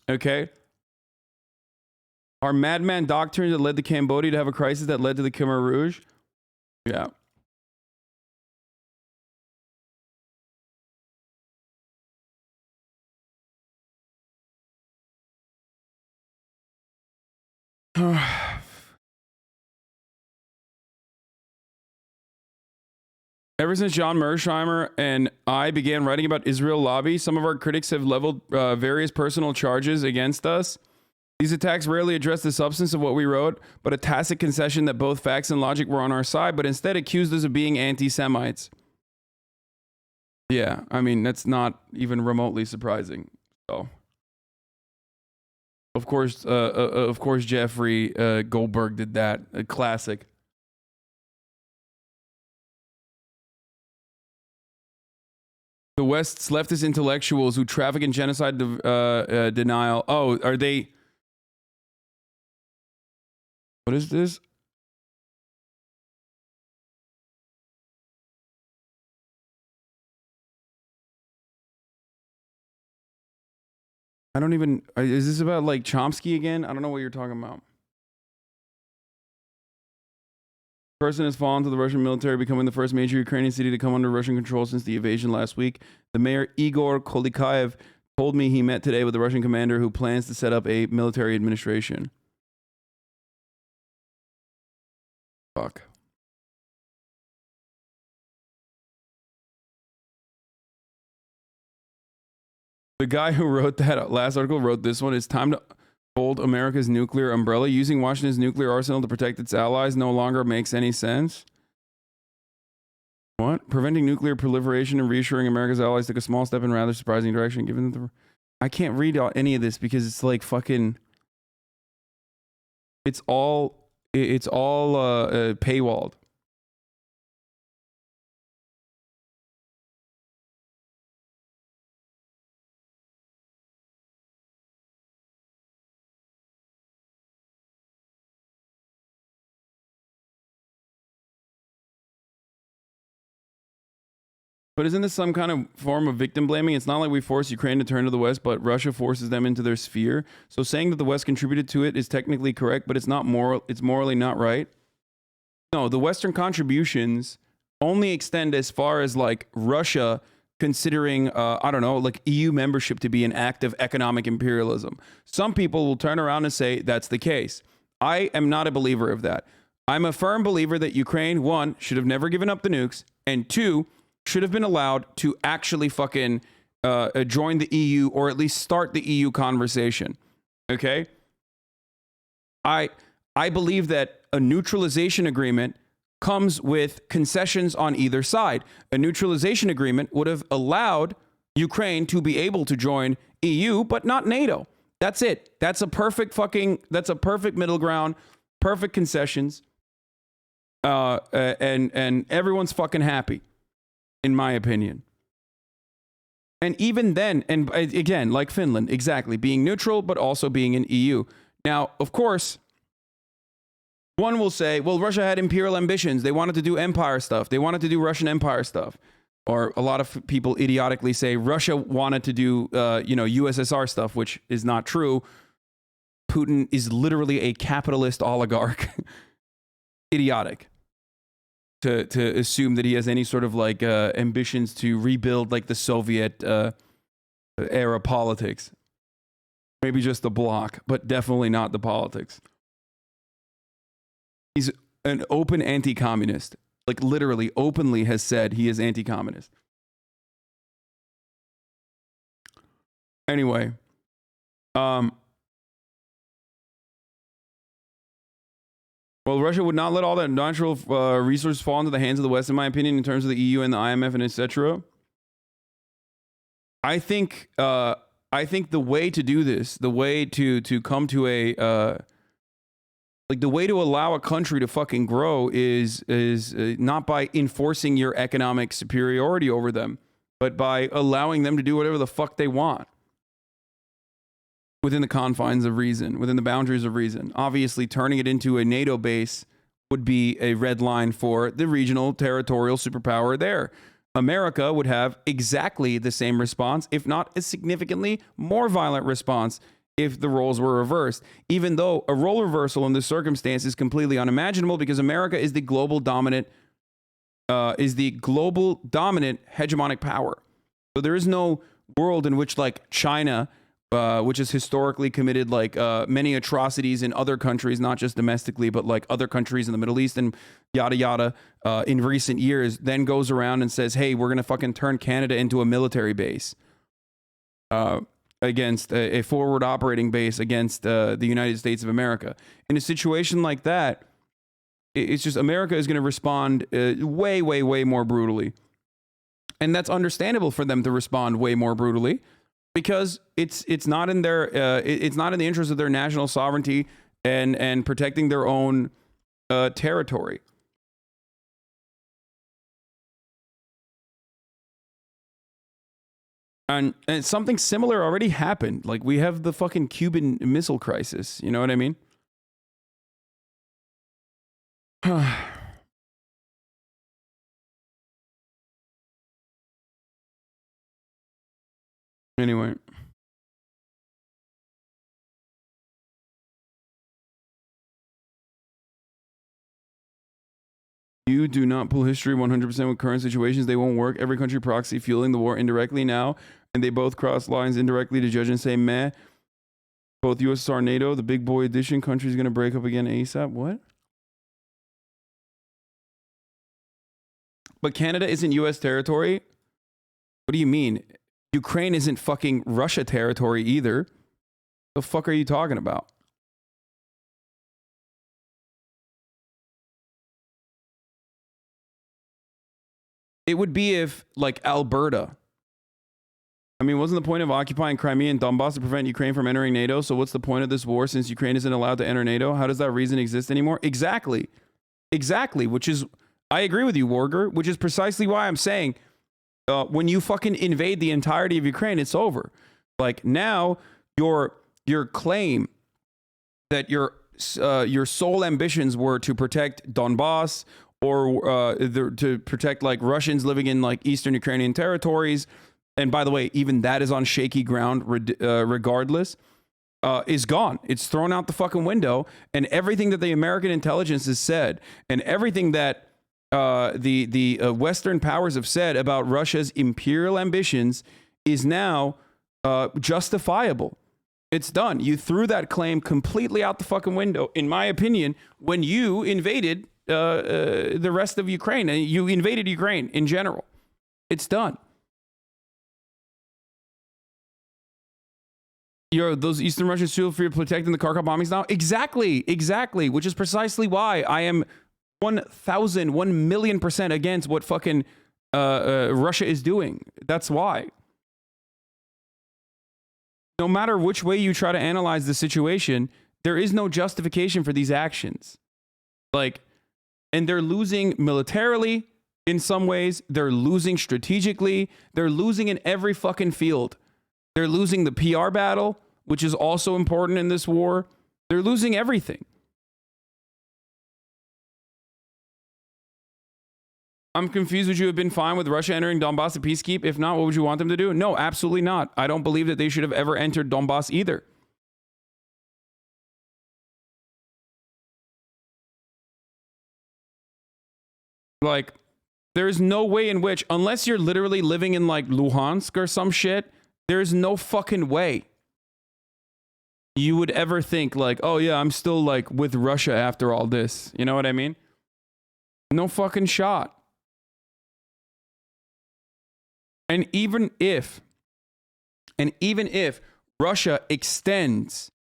Okay? Are madman doctrines that led to Cambodia to have a crisis that led to the Khmer Rouge? Yeah. Ever since John Mersheimer and I began writing about Israel lobby, some of our critics have leveled various personal charges against us. These attacks rarely address the substance of what we wrote, but a tacit concession that both facts and logic were on our side, but instead accused us of being anti-Semites. Yeah, I mean, that's not even remotely surprising. So, of course, Jeffrey Goldberg did that. A classic. The West's leftist intellectuals who traffic in genocide denial. Oh, are they? What is this? I don't even. Is this about like Chomsky again? I don't know what you're talking about. Person has fallen to the Russian military, becoming the first major Ukrainian city to come under Russian control since the invasion last week. The mayor, Igor Kolikayev, told me he met today with the Russian commander who plans to set up a military administration. Fuck. The guy who wrote that last article wrote this one. It's time to hold America's nuclear umbrella. Using Washington's nuclear arsenal to protect its allies no longer makes any sense. What? Preventing nuclear proliferation and reassuring America's allies took a small step in a rather surprising direction. Given the, I can't read any of this because it's like fucking. It's all paywalled. But isn't this some kind of form of victim blaming? It's not like we force Ukraine to turn to the West, but Russia forces them into their sphere. So saying that the West contributed to it is technically correct, but it's not moral. It's morally not right. No, the Western contributions only extend as far as like Russia considering, I don't know, like EU membership to be an act of economic imperialism. Some people will turn around and say that's the case. I am not a believer of that. I'm a firm believer that Ukraine, one, should have never given up the nukes, and two, should have been allowed to actually fucking join the EU or at least start the EU conversation. Okay? I believe that a neutralization agreement comes with concessions on either side. A neutralization agreement would have allowed Ukraine to be able to join EU, but not NATO. That's it. That's a perfect middle ground, perfect concessions. And everyone's fucking happy, in my opinion. And even then, and again, like Finland, exactly, being neutral, but also being in EU. Now, of course, one will say, well, Russia had imperial ambitions. They wanted to do empire stuff. They wanted to do Russian empire stuff. or a lot of people idiotically say Russia wanted to do, USSR stuff, which is not true. Putin is literally a capitalist oligarch. Idiotic to assume that he has any sort of like ambitions to rebuild like the Soviet era politics. Maybe just the bloc, but definitely not the politics. He's an open anti-communist. Like literally openly has said he is anti-communist. Anyway, well, Russia would not let all that natural resources fall into the hands of the West, in my opinion, in terms of the EU and the IMF and etc. I think the way to do this, the way to come to a the way to allow a country to fucking grow is not by enforcing your economic superiority over them, but by allowing them to do whatever the fuck they want. Within the confines of reason, within the boundaries of reason. Obviously, turning it into a NATO base would be a red line for the regional territorial superpower there. America would have exactly the same response, if not a significantly more violent response, if the roles were reversed. Even though a role reversal in this circumstance is completely unimaginable, because America is the global dominant, hegemonic power. So there is no world in which like China, which has historically committed like many atrocities in other countries, not just domestically, but like other countries in the Middle East and yada yada, in recent years, then goes around and says, hey, we're going to fucking turn Canada into a military base against a forward operating base against the United States of America. In a situation like that, it's just America is going to respond way, way, way more brutally. And that's understandable for them to respond way more brutally, because it's not in their it's not in the interest of their national sovereignty and protecting their own territory. And something similar already happened. Like we have the fucking Cuban Missile Crisis. You know what I mean? Anyway. You do not pull history 100% with current situations. They won't work. Every country proxy fueling the war indirectly now, and they both cross lines indirectly to judge and say, meh. Both USSR, NATO, the big boy edition country's going to break up again ASAP. What? But Canada isn't US territory? What do you mean? Ukraine isn't fucking Russia territory either. The fuck are you talking about? It would be if, like, Alberta. I mean, wasn't the point of occupying Crimea and Donbass to prevent Ukraine from entering NATO? So what's the point of this war since Ukraine isn't allowed to enter NATO? How does that reason exist anymore? Exactly. Exactly. Which is, I agree with you, Warger, which is precisely why I'm saying when you fucking invade the entirety of Ukraine, it's over. Like, now your claim that your sole ambitions were to protect Donbass or to protect like Russians living in like Eastern Ukrainian territories, and by the way, even that is on shaky ground regardless, is gone. It's thrown out the fucking window, and everything that the American intelligence has said and everything that the Western powers have said about Russia's imperial ambitions is now justifiable. It's done. You threw that claim completely out the fucking window, in my opinion, when you invaded the rest of Ukraine, and you invaded Ukraine in general. It's done. Those Eastern Russians feel for protecting the Kharkov bombings now? Exactly, which is precisely why I am 1,000,000% against what fucking Russia is doing. That's why. No matter which way you try to analyze the situation, there is no justification for these actions. Like, and they're losing militarily in some ways. They're losing strategically. They're losing in every fucking field. They're losing the PR battle, which is also important in this war. They're losing everything. I'm confused. Would you have been fine with Russia entering Donbass to peacekeep? If not, what would you want them to do? No, absolutely not. I don't believe that they should have ever entered Donbass either. Like, there's no way in which, unless you're literally living in like Luhansk or some shit, there's no fucking way you would ever think like, oh yeah, I'm still like with Russia after all this. You know what I mean? No fucking shot. And even if Russia extends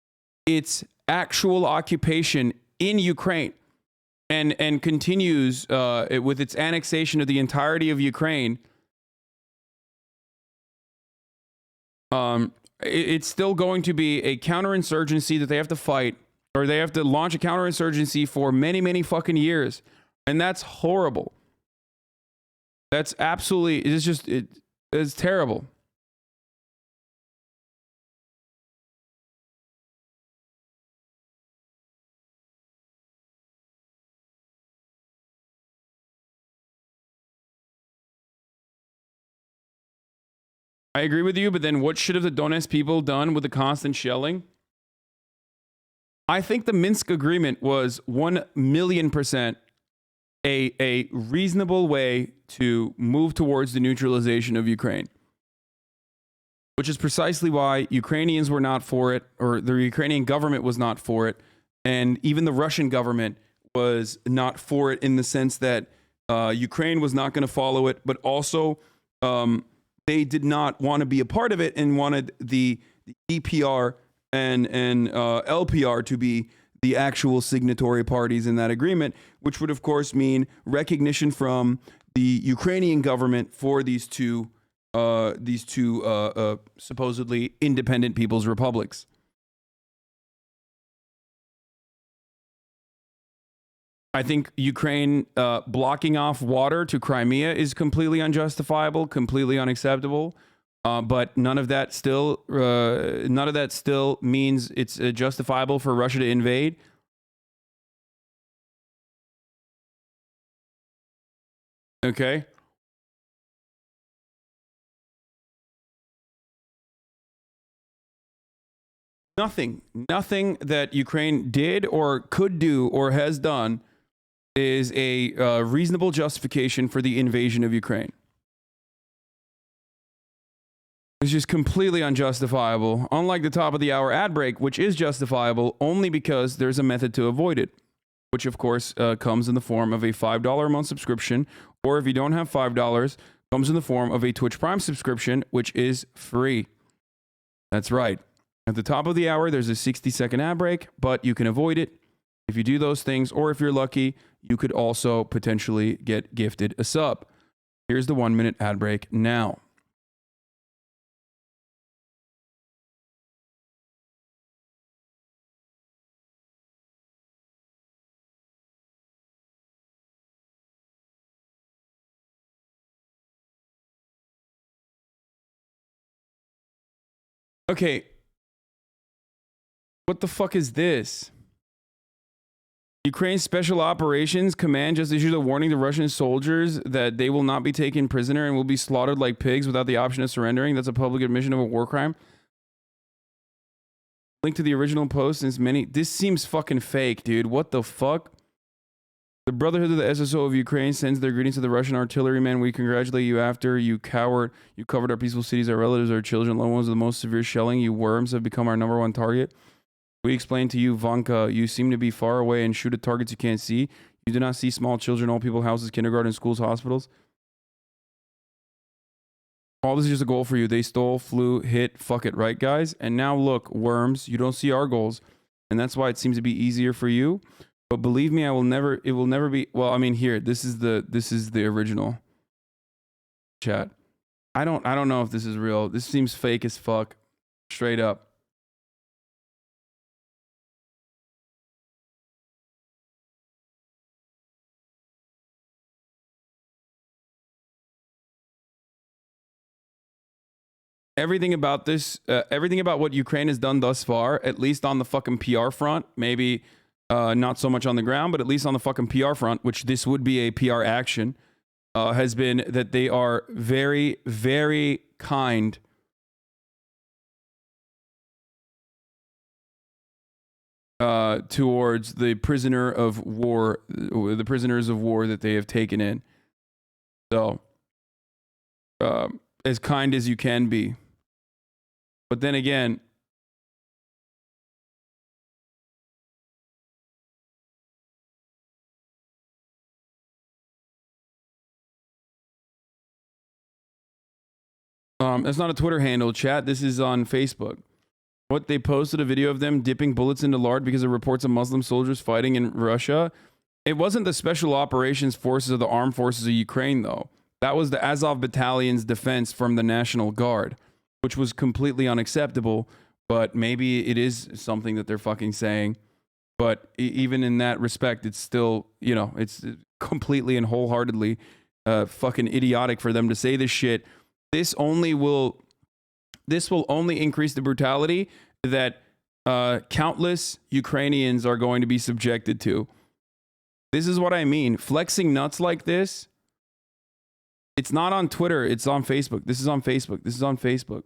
its actual occupation in Ukraine and continues with its annexation of the entirety of Ukraine, it's still going to be a counterinsurgency that they have to fight, or they have to launch a counterinsurgency for many, many fucking years. And that's horrible. That's absolutely, it's terrible. I agree with you, but then what should have the Donetsk people done with the constant shelling? I think the Minsk agreement was 1,000,000% a reasonable way to move towards the neutralization of Ukraine, which is precisely why Ukrainians were not for it, or the Ukrainian government was not for it, and even the Russian government was not for it in the sense that Ukraine was not going to follow it, but also they did not want to be a part of it and wanted the EPR and LPR to be the actual signatory parties in that agreement, which would of course mean recognition from the Ukrainian government for these two supposedly independent people's republics. I think Ukraine blocking off water to Crimea is completely unjustifiable, completely unacceptable. But none of that still means it's justifiable for Russia to invade. Okay. Nothing that Ukraine did or could do or has done is a reasonable justification for the invasion of Ukraine. It's just completely unjustifiable, unlike the top of the hour ad break, which is justifiable only because there's a method to avoid it, which of course comes in the form of a $5 a month subscription, or if you don't have $5, comes in the form of a Twitch Prime subscription, which is free. That's right. At the top of the hour, there's a 60-second ad break, but you can avoid it if you do those things, or if you're lucky, you could also potentially get gifted a sub. Here's the 1-minute ad break now. Okay. What the fuck is this? Ukraine's Special Operations Command just issued a warning to Russian soldiers that they will not be taken prisoner and will be slaughtered like pigs without the option of surrendering. That's a public admission of a war crime. Link to the original post is many. This seems fucking fake, dude. What the fuck? The Brotherhood of the SSO of Ukraine sends their greetings to the Russian artillerymen. We congratulate you after you coward. You covered our peaceful cities, our relatives, our children, loved ones of the most severe shelling. You worms have become our #1 target. We explain to you, Vanka, you seem to be far away and shoot at targets you can't see. You do not see small children, old people, houses, kindergarten, schools, hospitals. All this is just a goal for you. They stole, flew, hit, fuck it, right, guys? And now look, worms, you don't see our goals. And that's why it seems to be easier for you. But believe me, it will never be. Well, I mean, here, this is the original chat. I don't know if this is real. This seems fake as fuck. Straight up. Everything about this, everything about what Ukraine has done thus far, at least on the fucking PR front, maybe not so much on the ground, but at least on the fucking PR front, which this would be a PR action, has been that they are very, very kind towards the prisoners of war that they have taken in. So, as kind as you can be. But then again, that's not a Twitter handle, chat. This is on Facebook. What, they posted a video of them dipping bullets into lard because of reports of Muslim soldiers fighting in Russia. It wasn't the special operations forces of the armed forces of Ukraine, though. That was the Azov battalion's defense from the National Guard, which was completely unacceptable. But maybe it is something that they're fucking saying. But even in that respect, it's still, you know, it's completely and wholeheartedly fucking idiotic for them to say this shit. This will only increase the brutality that countless Ukrainians are going to be subjected to. This is what I mean. Flexing nuts like this, it's not on Twitter. It's on Facebook. This is on Facebook. This is on Facebook.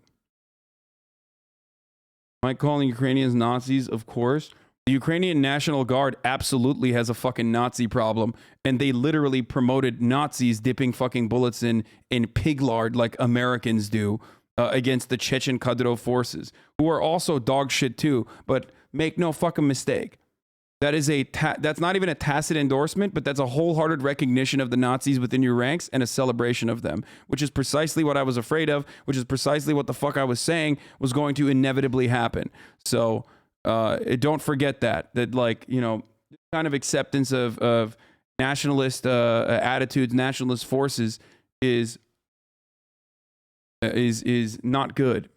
Am I calling Ukrainians Nazis? Of course. The Ukrainian National Guard absolutely has a fucking Nazi problem, and they literally promoted Nazis dipping fucking bullets in pig lard like Americans do against the Chechen Kadyrov forces, who are also dog shit too. But make no fucking mistake, that is that's not even a tacit endorsement, but that's a wholehearted recognition of the Nazis within your ranks and a celebration of them, which is precisely what I was afraid of, which is precisely what the fuck I was saying was going to inevitably happen. So don't forget that like, you know, kind of acceptance of nationalist attitudes, nationalist forces is not good,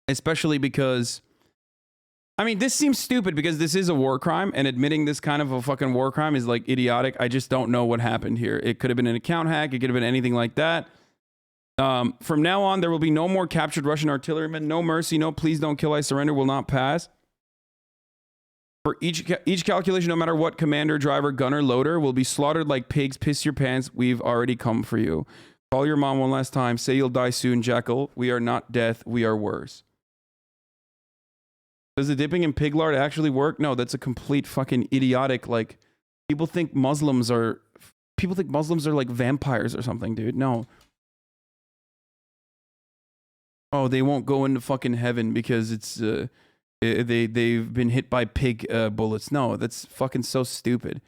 especially because, I mean, this seems stupid because this is a war crime, and admitting this kind of a fucking war crime is like idiotic. I just don't know what happened here. It could have been an account hack. It could have been anything like that. From now on, there will be no more captured Russian artillerymen. No mercy. No please don't kill, I surrender will not pass. For each calculation, no matter what commander, driver, gunner, loader, will be slaughtered like pigs. Piss your pants. We've already come for you. Call your mom one last time. Say you'll die soon, Jackal. We are not death. We are worse. Does the dipping in pig lard actually work? No, that's a complete fucking idiotic, like, people think Muslims are like vampires or something, dude. No. Oh, they won't go into fucking heaven because it's they've been hit by pig bullets. No, that's fucking so stupid.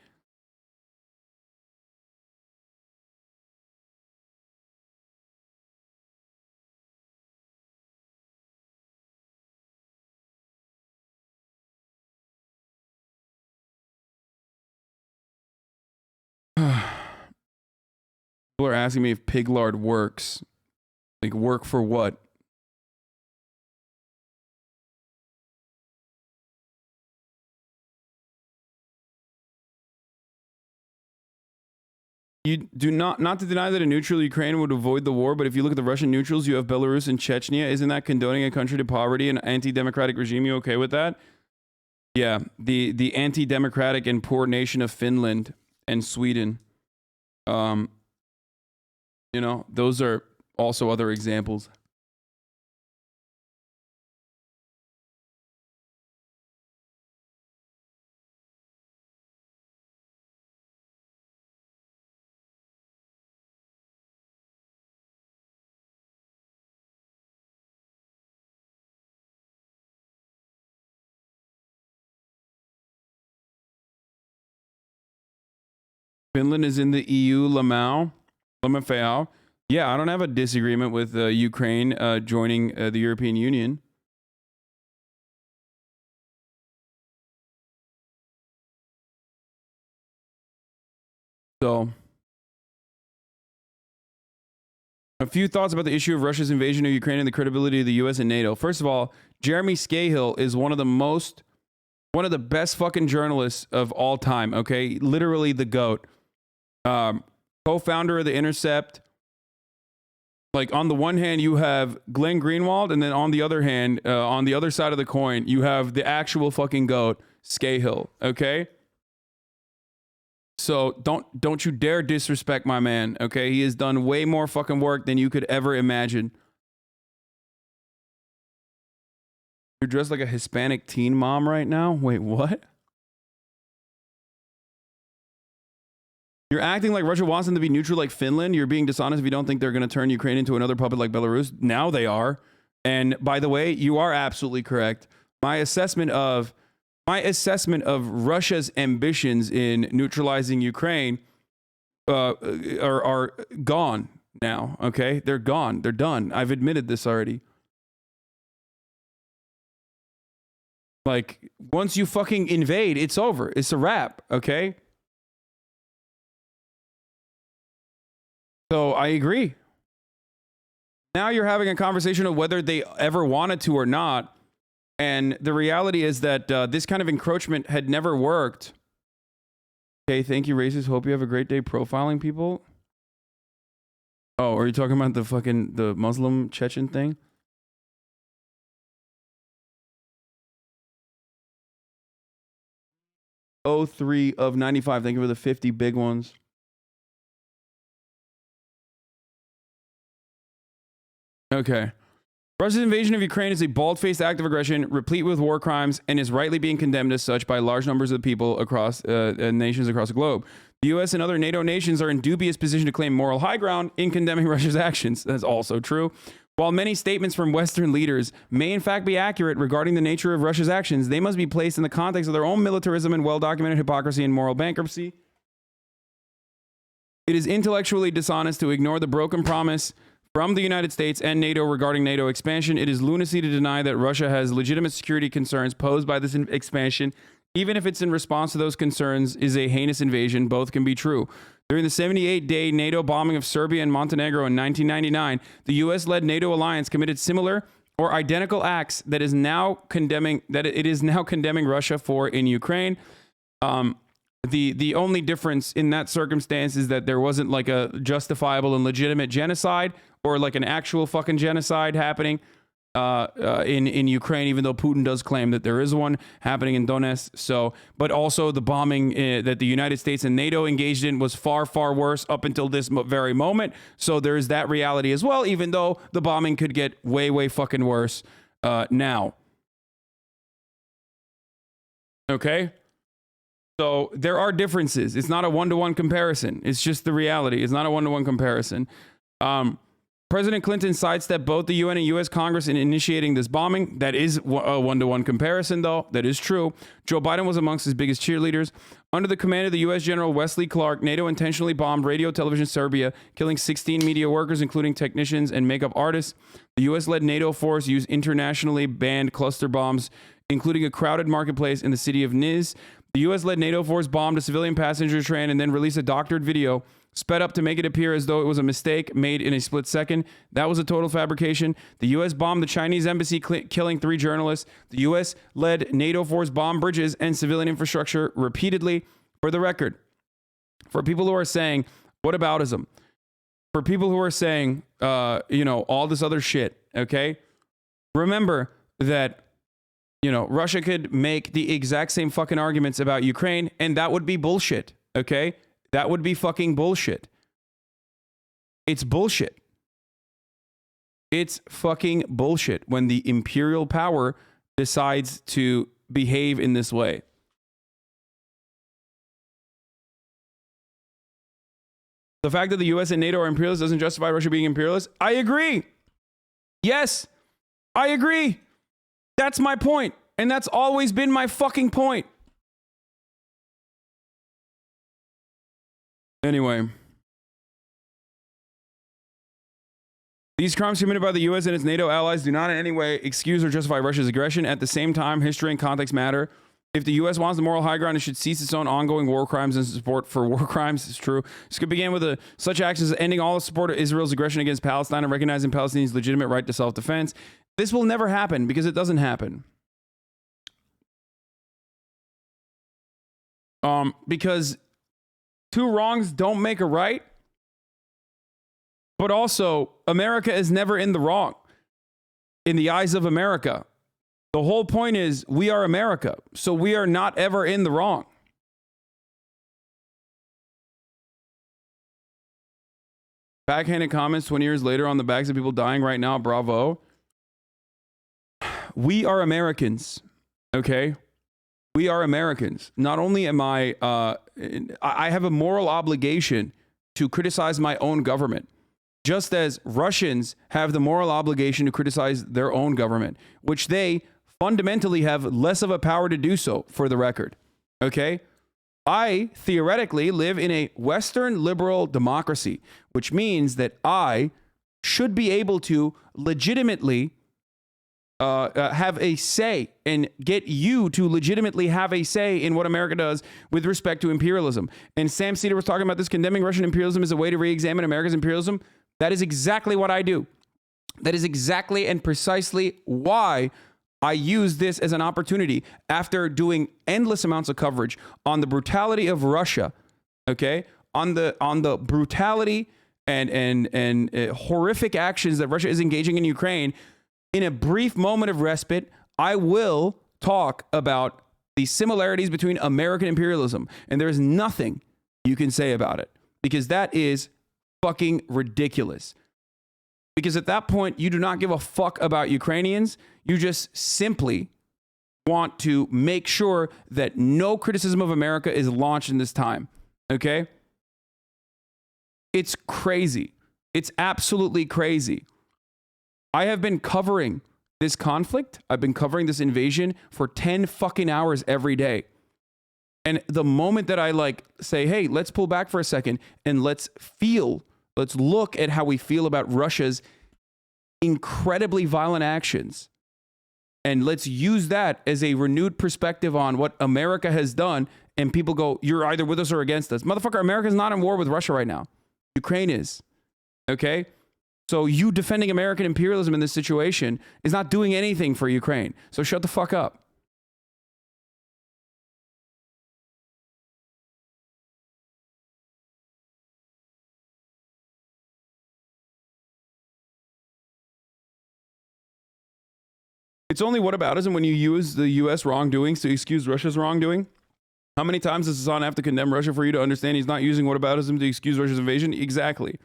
People are asking me if pig lard works. Like, work for what? You do not to deny that a neutral Ukraine would avoid the war, but if you look at the Russian neutrals, you have Belarus and Chechnya. Isn't that condoning a country to poverty and anti-democratic regime? You okay with that? Yeah, the anti-democratic and poor nation of Finland and Sweden. You know, those are also other examples. Finland is in the EU, Lamafeo. Yeah, I don't have a disagreement with Ukraine joining the European Union. So, a few thoughts about the issue of Russia's invasion of Ukraine and the credibility of the US and NATO. First of all, Jeremy Scahill is one of the best fucking journalists of all time, okay? Literally the GOAT. Co-founder of The Intercept. Like, on the one hand, you have Glenn Greenwald, and then on the other hand, on the other side of the coin, you have the actual fucking GOAT, Scahill, okay? So don't you dare disrespect my man, okay? He has done way more fucking work than you could ever imagine. You're dressed like a Hispanic teen mom right now? Wait, what? You're acting like Russia wants them to be neutral like Finland. You're being dishonest if you don't think they're going to turn Ukraine into another puppet like Belarus. Now they are. And by the way, you are absolutely correct. My assessment of Russia's ambitions in neutralizing Ukraine are gone now, okay? They're gone. They're done. I've admitted this already. Like, once you fucking invade, it's over. It's a wrap, okay? So I agree. Now you're having a conversation of whether they ever wanted to or not. And the reality is that this kind of encroachment had never worked. Okay, thank you, racist. Hope you have a great day profiling people. Oh, are you talking about the Muslim Chechen thing? Oh, 03 of 95. Thank you for the 50 big ones. Okay. Russia's invasion of Ukraine is a bald-faced act of aggression, replete with war crimes, and is rightly being condemned as such by large numbers of people across nations across the globe. The U.S. and other NATO nations are in dubious position to claim moral high ground in condemning Russia's actions. That's also true. While many statements from Western leaders may in fact be accurate regarding the nature of Russia's actions, they must be placed in the context of their own militarism and well-documented hypocrisy and moral bankruptcy. It is intellectually dishonest to ignore the broken promise from the United States and NATO regarding NATO expansion. It is lunacy to deny that Russia has legitimate security concerns posed by this expansion, even if it's in response to those concerns is a heinous invasion. Both can be true. During the 78-day NATO bombing of Serbia and Montenegro in 1999, the U.S.-led NATO alliance committed similar or identical acts that it is now condemning Russia for in Ukraine. The only difference in that circumstance is that there wasn't like a justifiable and legitimate genocide or like an actual fucking genocide happening in Ukraine, even though Putin does claim that there is one happening in Donetsk. So, but also the bombing that the United States and NATO engaged in was far, far worse up until this very moment. So there's that reality as well, even though the bombing could get way, way fucking worse now. Okay? So there are differences. It's not a one-to-one comparison. It's just the reality. It's not a one-to-one comparison. President Clinton sidestepped both the UN and US Congress in initiating this bombing. That is a one-to-one comparison, though. That is true. Joe Biden was amongst his biggest cheerleaders. Under the command of the US General Wesley Clark, NATO intentionally bombed Radio Television Serbia, killing 16 media workers, including technicians and makeup artists. The US-led NATO force used internationally banned cluster bombs, including a crowded marketplace in the city of Niš. The U.S.-led NATO force bombed a civilian passenger train and then released a doctored video, sped up to make it appear as though it was a mistake made in a split second. That was a total fabrication. The U.S. bombed the Chinese embassy, killing 3 journalists. The U.S.-led NATO force bombed bridges and civilian infrastructure repeatedly. For the record, for people who are saying, whataboutism? For people who are saying, all this other shit, okay? Remember that Russia could make the exact same fucking arguments about Ukraine, and that would be bullshit, okay? That would be fucking bullshit. It's bullshit. It's fucking bullshit when the imperial power decides to behave in this way. The fact that the US and NATO are imperialist doesn't justify Russia being imperialist. I agree. Yes, I agree. That's my point. And that's always been my fucking point. Anyway. These crimes committed by the U.S. and its NATO allies do not in any way excuse or justify Russia's aggression. At the same time, history and context matter. If the U.S. wants the moral high ground, it should cease its own ongoing war crimes and support for war crimes. It's true. This could begin with such actions as ending all support of Israel's aggression against Palestine and recognizing Palestinians' legitimate right to self-defense. This will never happen because it doesn't happen. Because 2 wrongs don't make a right. But also, America is never in the wrong in the eyes of America. The whole point is we are America, so we are not ever in the wrong. Backhanded comments 20 years later on the backs of people dying right now. Bravo. We are Americans. Okay? We are Americans. Not only am I have a moral obligation to criticize my own government, just as Russians have the moral obligation to criticize their own government, which they fundamentally have less of a power to do so, for the record. Okay? I theoretically live in a Western liberal democracy, which means that I should be able to legitimately have a say and get you to legitimately have a say in what America does with respect to imperialism. And Sam Cedar was talking about this, condemning Russian imperialism as a way to re-examine America's imperialism. That is exactly what I do. That is exactly and precisely why I use this as an opportunity after doing endless amounts of coverage on the brutality of Russia, okay? On the brutality and horrific actions that Russia is engaging in Ukraine. In a brief moment of respite, I will talk about the similarities between American imperialism, and there is nothing you can say about it, because that is fucking ridiculous. Because at that point, you do not give a fuck about Ukrainians. You just simply want to make sure that no criticism of America is launched in this time. Okay? It's crazy. It's absolutely crazy. I have been covering this conflict. I've been covering this invasion for 10 fucking hours every day. And the moment that I say, hey, let's pull back for a second and let's look at how we feel about Russia's incredibly violent actions. And let's use that as a renewed perspective on what America has done. And people go, you're either with us or against us. Motherfucker, America's not in war with Russia right now. Ukraine is. Okay? So you defending American imperialism in this situation is not doing anything for Ukraine. So shut the fuck up. It's only whataboutism when you use the U.S. wrongdoings to excuse Russia's wrongdoing. How many times does Hassan have to condemn Russia for you to understand he's not using whataboutism to excuse Russia's invasion? Exactly.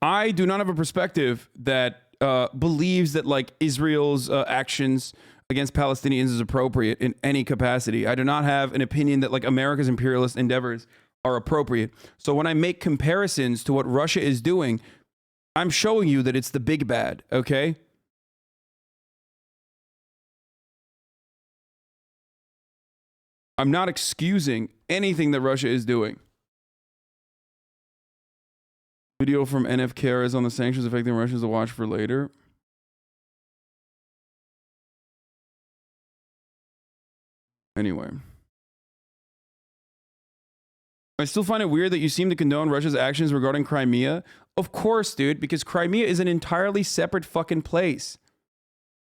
I do not have a perspective that believes that Israel's actions against Palestinians is appropriate in any capacity. I do not have an opinion that America's imperialist endeavors are appropriate. So when I make comparisons to what Russia is doing, I'm showing you that it's the big bad, okay? I'm not excusing anything that Russia is doing. Video from NFK is on the sanctions affecting Russians to watch for later. Anyway. I still find it weird that you seem to condone Russia's actions regarding Crimea. Of course, dude, because Crimea is an entirely separate fucking place.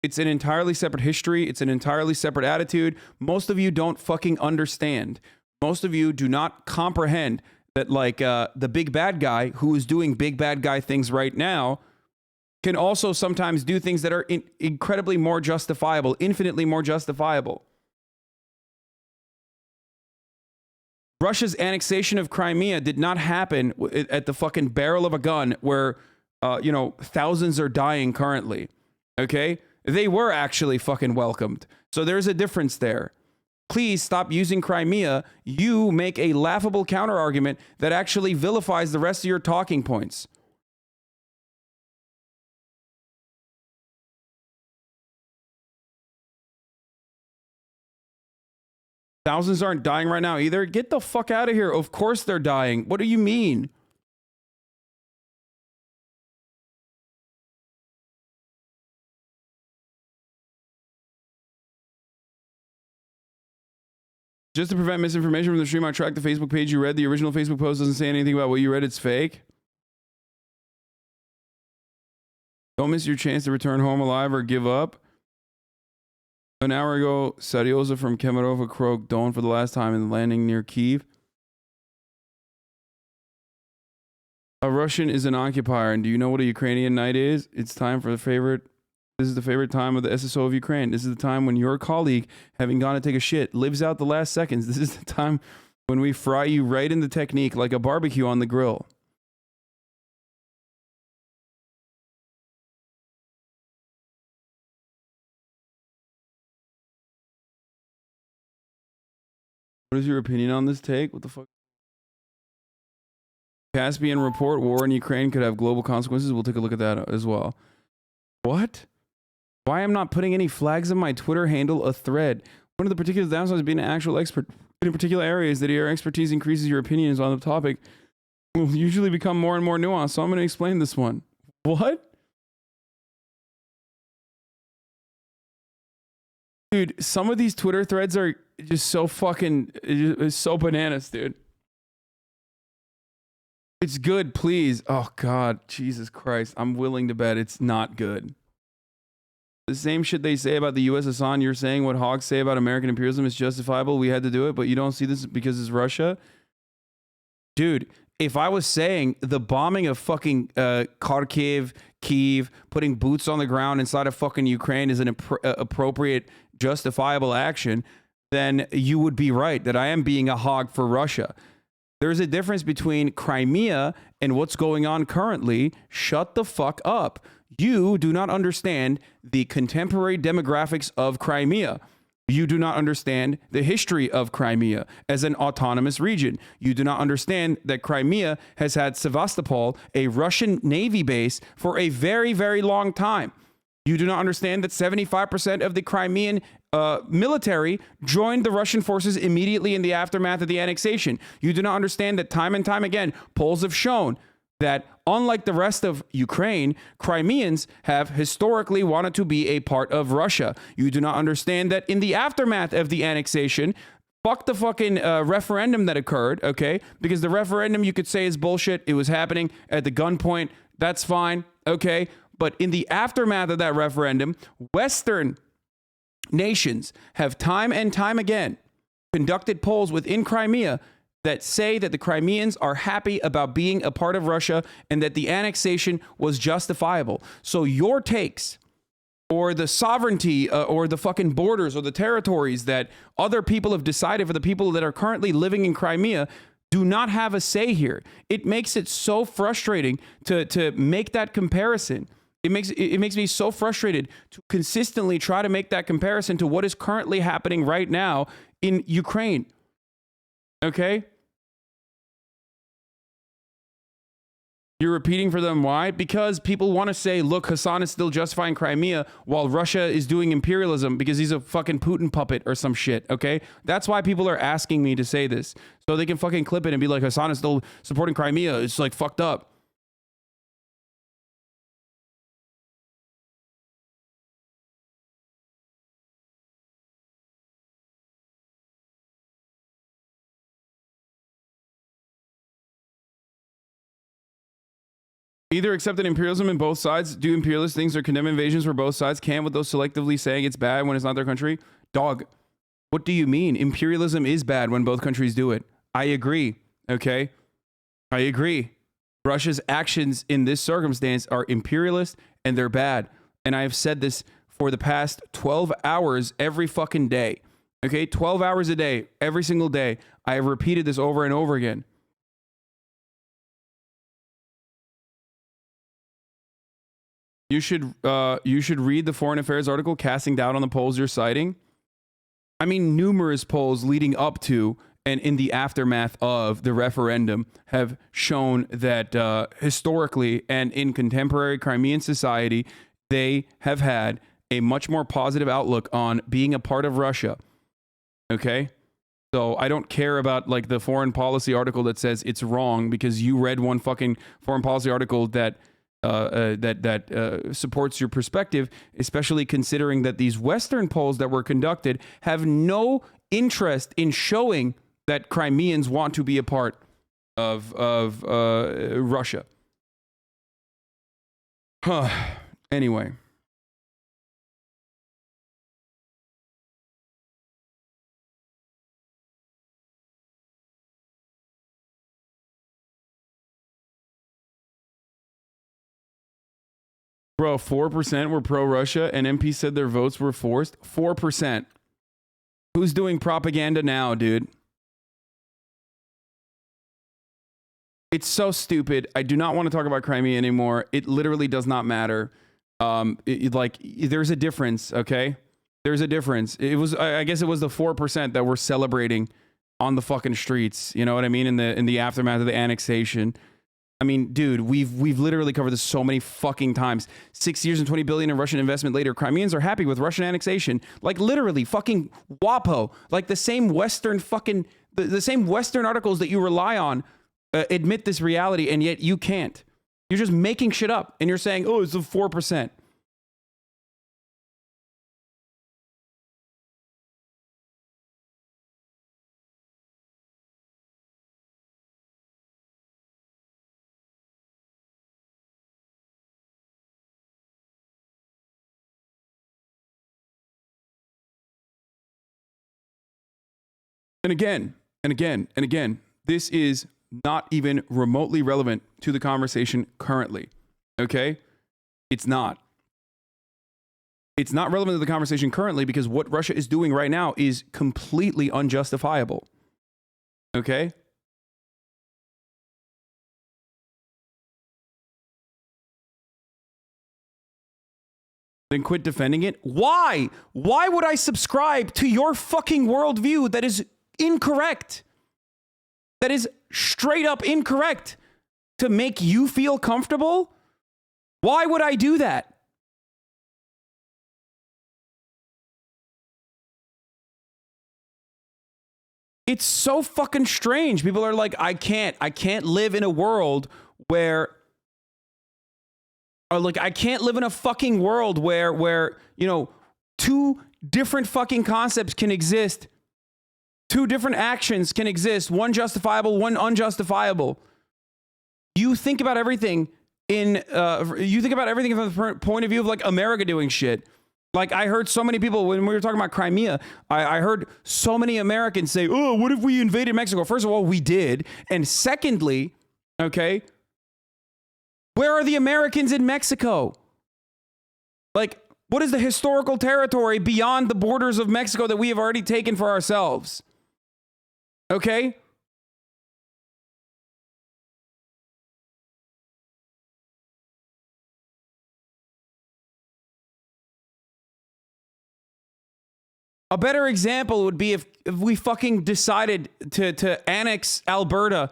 It's an entirely separate history. It's an entirely separate attitude. Most of you don't fucking understand. Most of you do not comprehend that the big bad guy who is doing big bad guy things right now can also sometimes do things that are incredibly more justifiable, infinitely more justifiable. Russia's annexation of Crimea did not happen at the fucking barrel of a gun where, thousands are dying currently. Okay? They were actually fucking welcomed. So there's a difference there. Please stop using Crimea. You make a laughable counter-argument that actually vilifies the rest of your talking points. Thousands aren't dying right now either. Get the fuck out of here. Of course they're dying. What do you mean? Just to prevent misinformation from the stream, I tracked the Facebook page you read. The original Facebook post doesn't say anything about what you read. It's fake. Don't miss your chance to return home alive or give up. An hour ago, Sadioza from Kemerova croaked dawn for the last time in the landing near Kyiv. A Russian is an occupier, and do you know what a Ukrainian night is? It's time for the favorite. This is the favorite time of the SSO of Ukraine. This is the time when your colleague, having gone to take a shit, lives out the last seconds. This is the time when we fry you right in the technique like a barbecue on the grill. What is your opinion on this take? What the fuck? Caspian report, war in Ukraine could have global consequences. We'll take a look at that as well. What? Why I'm not putting any flags in my Twitter handle a thread? One of the particular downsides of being an actual expert in a particular area is that your expertise increases your opinions on the topic will usually become more and more nuanced. So I'm going to explain this one. What? Dude, some of these Twitter threads are just so fucking, it's so bananas, dude. It's good, please. Oh, God. Jesus Christ. I'm willing to bet it's not good. The same shit they say about the U.S. Hassan, you're saying what hogs say about American imperialism is justifiable. We had to do it, but you don't see this because it's Russia? Dude, if I was saying the bombing of fucking Kharkiv, Kyiv, putting boots on the ground inside of fucking Ukraine is an appropriate, justifiable action, then you would be right that I am being a hog for Russia. There's a difference between Crimea and what's going on currently. Shut the fuck up. You do not understand the contemporary demographics of Crimea. You do not understand the history of Crimea as an autonomous region. You do not understand that Crimea has had Sevastopol, a Russian Navy base, for a very, very long time. You do not understand that 75% of the Crimean military joined the Russian forces immediately in the aftermath of the annexation. You do not understand that time and time again, polls have shown that unlike the rest of Ukraine, Crimeans have historically wanted to be a part of Russia. You do not understand that in the aftermath of the annexation, fuck the fucking referendum that occurred, okay? Because the referendum you could say is bullshit. It was happening at the gunpoint. That's fine, okay? But in the aftermath of that referendum, Western nations have time and time again conducted polls within Crimea that say that the Crimeans are happy about being a part of Russia and that the annexation was justifiable. So your takes or the sovereignty or the fucking borders or the territories that other people have decided for the people that are currently living in Crimea do not have a say here. It makes it so frustrating to make that comparison. It makes me so frustrated to consistently try to make that comparison to what is currently happening right now in Ukraine. Okay? You're repeating for them why? Because people want to say, look, Hassan is still justifying Crimea while Russia is doing imperialism because he's a fucking Putin puppet or some shit, okay? That's why people are asking me to say this. So they can fucking clip it and be like, Hassan is still supporting Crimea. It's like fucked up. Either accepted imperialism in both sides, do imperialist things, or condemn invasions for both sides. Can with those selectively saying it's bad when it's not their country. Dog, what do you mean? Imperialism is bad when both countries do it. I agree, okay? I agree. Russia's actions in this circumstance are imperialist and they're bad. And I have said this for the past 12 hours every fucking day. Okay? 12 hours a day, every single day. I have repeated this over and over again. You should read the Foreign Affairs article, Casting Doubt on the Polls You're Citing. I mean, numerous polls leading up to and in the aftermath of the referendum have shown that historically and in contemporary Crimean society, they have had a much more positive outlook on being a part of Russia. Okay? So I don't care about like the foreign policy article that says it's wrong because you read one fucking foreign policy article that supports your perspective, especially considering that these Western polls that were conducted have no interest in showing that Crimeans want to be a part of Russia. Anyway. Bro, 4% were pro-Russia and MP said their votes were forced. 4%. Who's doing propaganda now, dude? It's so stupid. I do not want to talk about Crimea anymore. It literally does not matter. There's a difference, okay? There's a difference. I guess it was the 4% that were celebrating on the fucking streets. You know what I mean? In the aftermath of the annexation. I mean, dude, we've literally covered this so many fucking times. 6 years and 20 billion in Russian investment later, Crimeans are happy with Russian annexation. Like literally, fucking WAPO. Like the same Western fucking the same Western articles that you rely on admit this reality, and yet you can't. You're just making shit up, and you're saying, "Oh, it's a 4%." And again, and again, and again, this is not even remotely relevant to the conversation currently. Okay? It's not. It's not relevant to the conversation currently because what Russia is doing right now is completely unjustifiable. Okay? Then quit defending it. Why? Why would I subscribe to your fucking worldview that is incorrect? That is straight up incorrect to make you feel comfortable? Why would I do that? It's so fucking strange. People are like, I can't live in a world where, or like, I can't live in a fucking world where, you know, two different fucking concepts can exist. Two different actions can exist. One justifiable, one unjustifiable. You think about everything from the point of view of like America doing shit. Like I heard so many people when we were talking about Crimea, I heard so many Americans say, "Oh, what if we invaded Mexico?" First of all, we did. And secondly, okay, where are the Americans in Mexico? Like, what is the historical territory beyond the borders of Mexico that we have already taken for ourselves? Okay? A better example would be if we fucking decided to annex Alberta,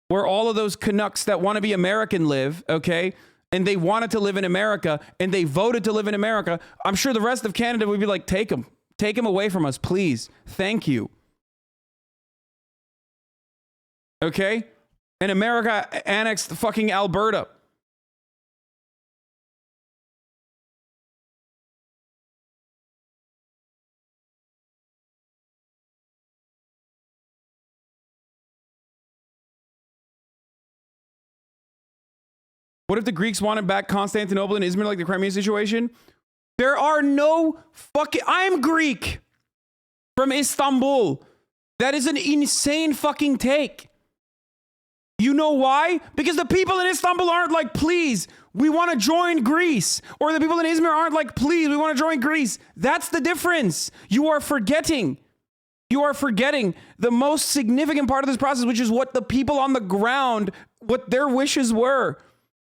where all of those Canucks that want to be American live, okay? And they wanted to live in America, and they voted to live in America. I'm sure the rest of Canada would be like, take them. Take them away from us, please. Thank you. Okay? And America annexed fucking Alberta. What if the Greeks wanted back Constantinople and Izmir like the Crimea situation? There are no fucking... I'm Greek from Istanbul. That is an insane fucking take. You know why? Because the people in Istanbul aren't like, please, we want to join Greece. Or the people in Izmir aren't like, please, we want to join Greece. That's the difference. You are forgetting the most significant part of this process, which is what the people on the ground, what their wishes were.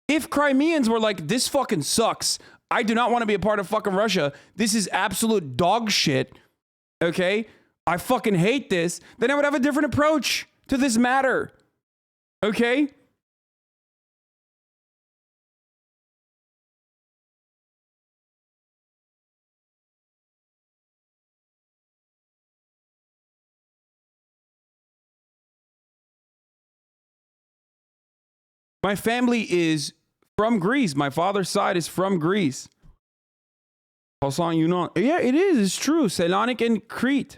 If Crimeans were like, this fucking sucks, I do not want to be a part of fucking Russia, this is absolute dog shit, okay? I fucking hate this, then I would have a different approach to this matter, okay? My family is from Greece. My father's side is from Greece. Hasan, you know. Yeah, it is. It's true. Selanik and Crete.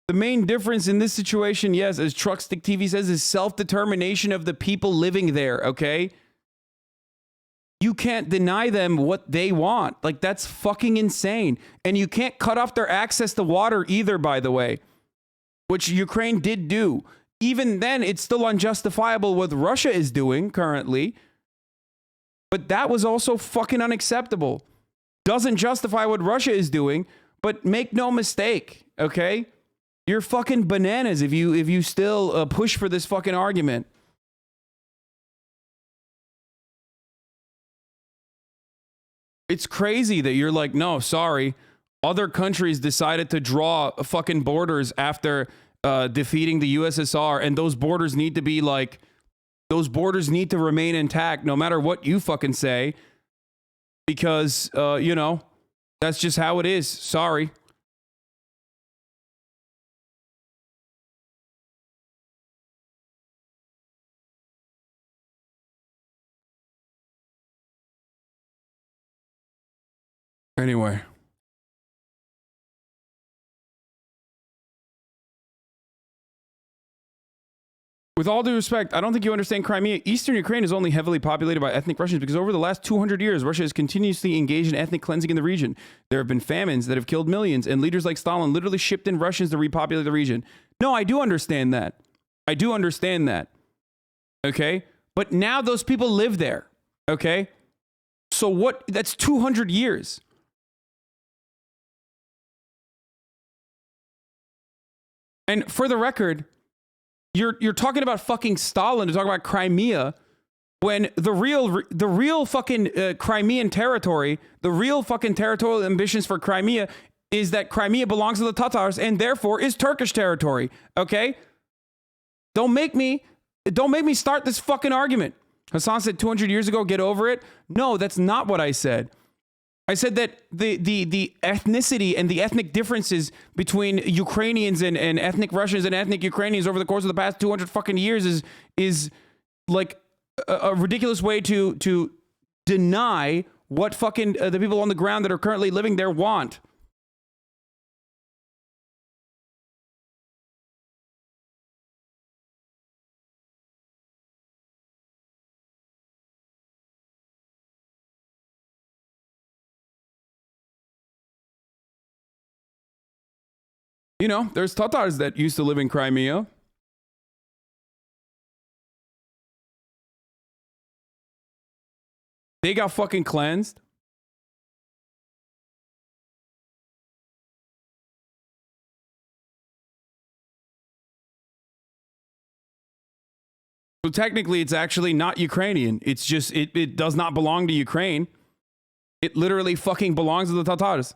The main difference in this situation, yes, as Truckstick TV says, is self-determination of the people living there, okay? You can't deny them what they want. Like, that's fucking insane. And you can't cut off their access to water either, by the way, which Ukraine did do. Even then, it's still unjustifiable what Russia is doing currently. But that was also fucking unacceptable. Doesn't justify what Russia is doing, but make no mistake, Okay, you're fucking bananas if you still push for this fucking argument. It's crazy that you're like, no, sorry. Other countries decided to draw fucking borders after defeating the USSR, and those borders need to be like, those borders need to remain intact no matter what you fucking say, because, you know, that's just how it is. Sorry. Anyway. With all due respect, I don't think you understand Crimea. Eastern Ukraine is only heavily populated by ethnic Russians because over the last 200 years, Russia has continuously engaged in ethnic cleansing in the region. There have been famines that have killed millions, and leaders like Stalin literally shipped in Russians to repopulate the region. No, I do understand that. I do understand that. Okay? But now those people live there. Okay? So what? That's 200 years. And for the record, you're talking about fucking Stalin to talk about Crimea when the real fucking Crimean territory, the real fucking territorial ambitions for Crimea is that Crimea belongs to the Tatars and therefore is Turkish territory. Okay? Don't make me start this fucking argument. Hassan said 200 years ago, get over it. No, that's not what I said. I said that the ethnicity and the ethnic differences between Ukrainians and ethnic Russians and ethnic Ukrainians over the course of the past 200 fucking years is like a ridiculous way to deny what fucking the people on the ground that are currently living there want. You know, there's Tatars that used to live in Crimea. They got fucking cleansed. So technically, it's actually not Ukrainian. It's just, it does not belong to Ukraine. It literally fucking belongs to the Tatars.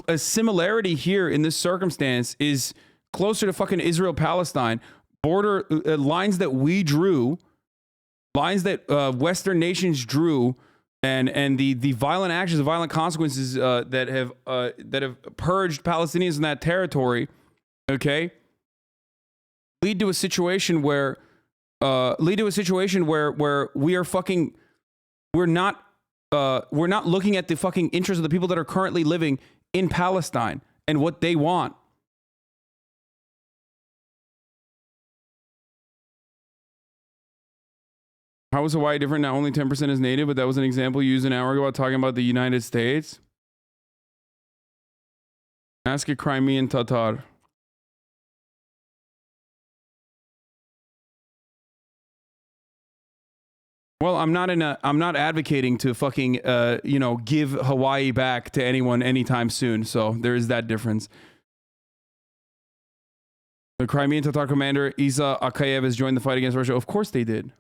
A similarity here in this circumstance is closer to fucking Israel-Palestine. Border lines that we drew, lines that Western nations drew, and the violent actions, the violent consequences that have purged Palestinians in that territory, okay, lead to a situation where we are fucking, we're not looking at the fucking interests of the people that are currently living in Palestine and what they want. How is Hawaii different? Now only 10% is native, but that was an example used an hour ago about talking about the United States. Ask a Crimean Tatar. Well, I'm not advocating to fucking give Hawaii back to anyone anytime soon. So there is that difference. The Crimean Tatar commander Isa Akayev has joined the fight against Russia. Of course they did.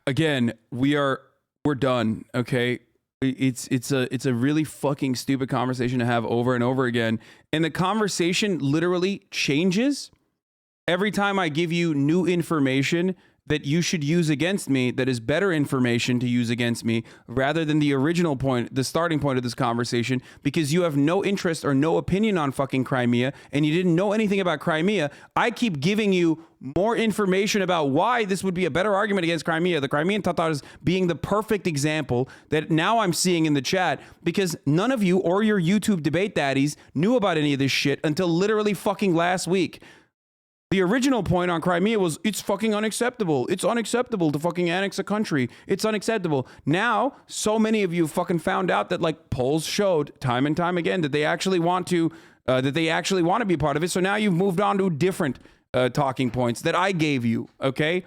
Again, we're done. Okay, it's a really fucking stupid conversation to have over and over again, and the conversation literally changes every time I give you new information that you should use against me, that is better information to use against me rather than the original point, the starting point of this conversation, because you have no interest or no opinion on fucking Crimea and you didn't know anything about Crimea. I keep giving you more information about why this would be a better argument against Crimea. The Crimean Tatars being the perfect example that now I'm seeing in the chat, because none of you or your YouTube debate daddies knew about any of this shit until literally fucking last week. The original point on Crimea was, it's fucking unacceptable. It's unacceptable to fucking annex a country. It's unacceptable. Now, so many of you fucking found out that, like, polls showed time and time again that they actually want to be a part of it. So now you've moved on to different talking points that I gave you, okay?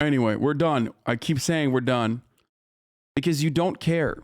Anyway, we're done. I keep saying we're done because you don't care.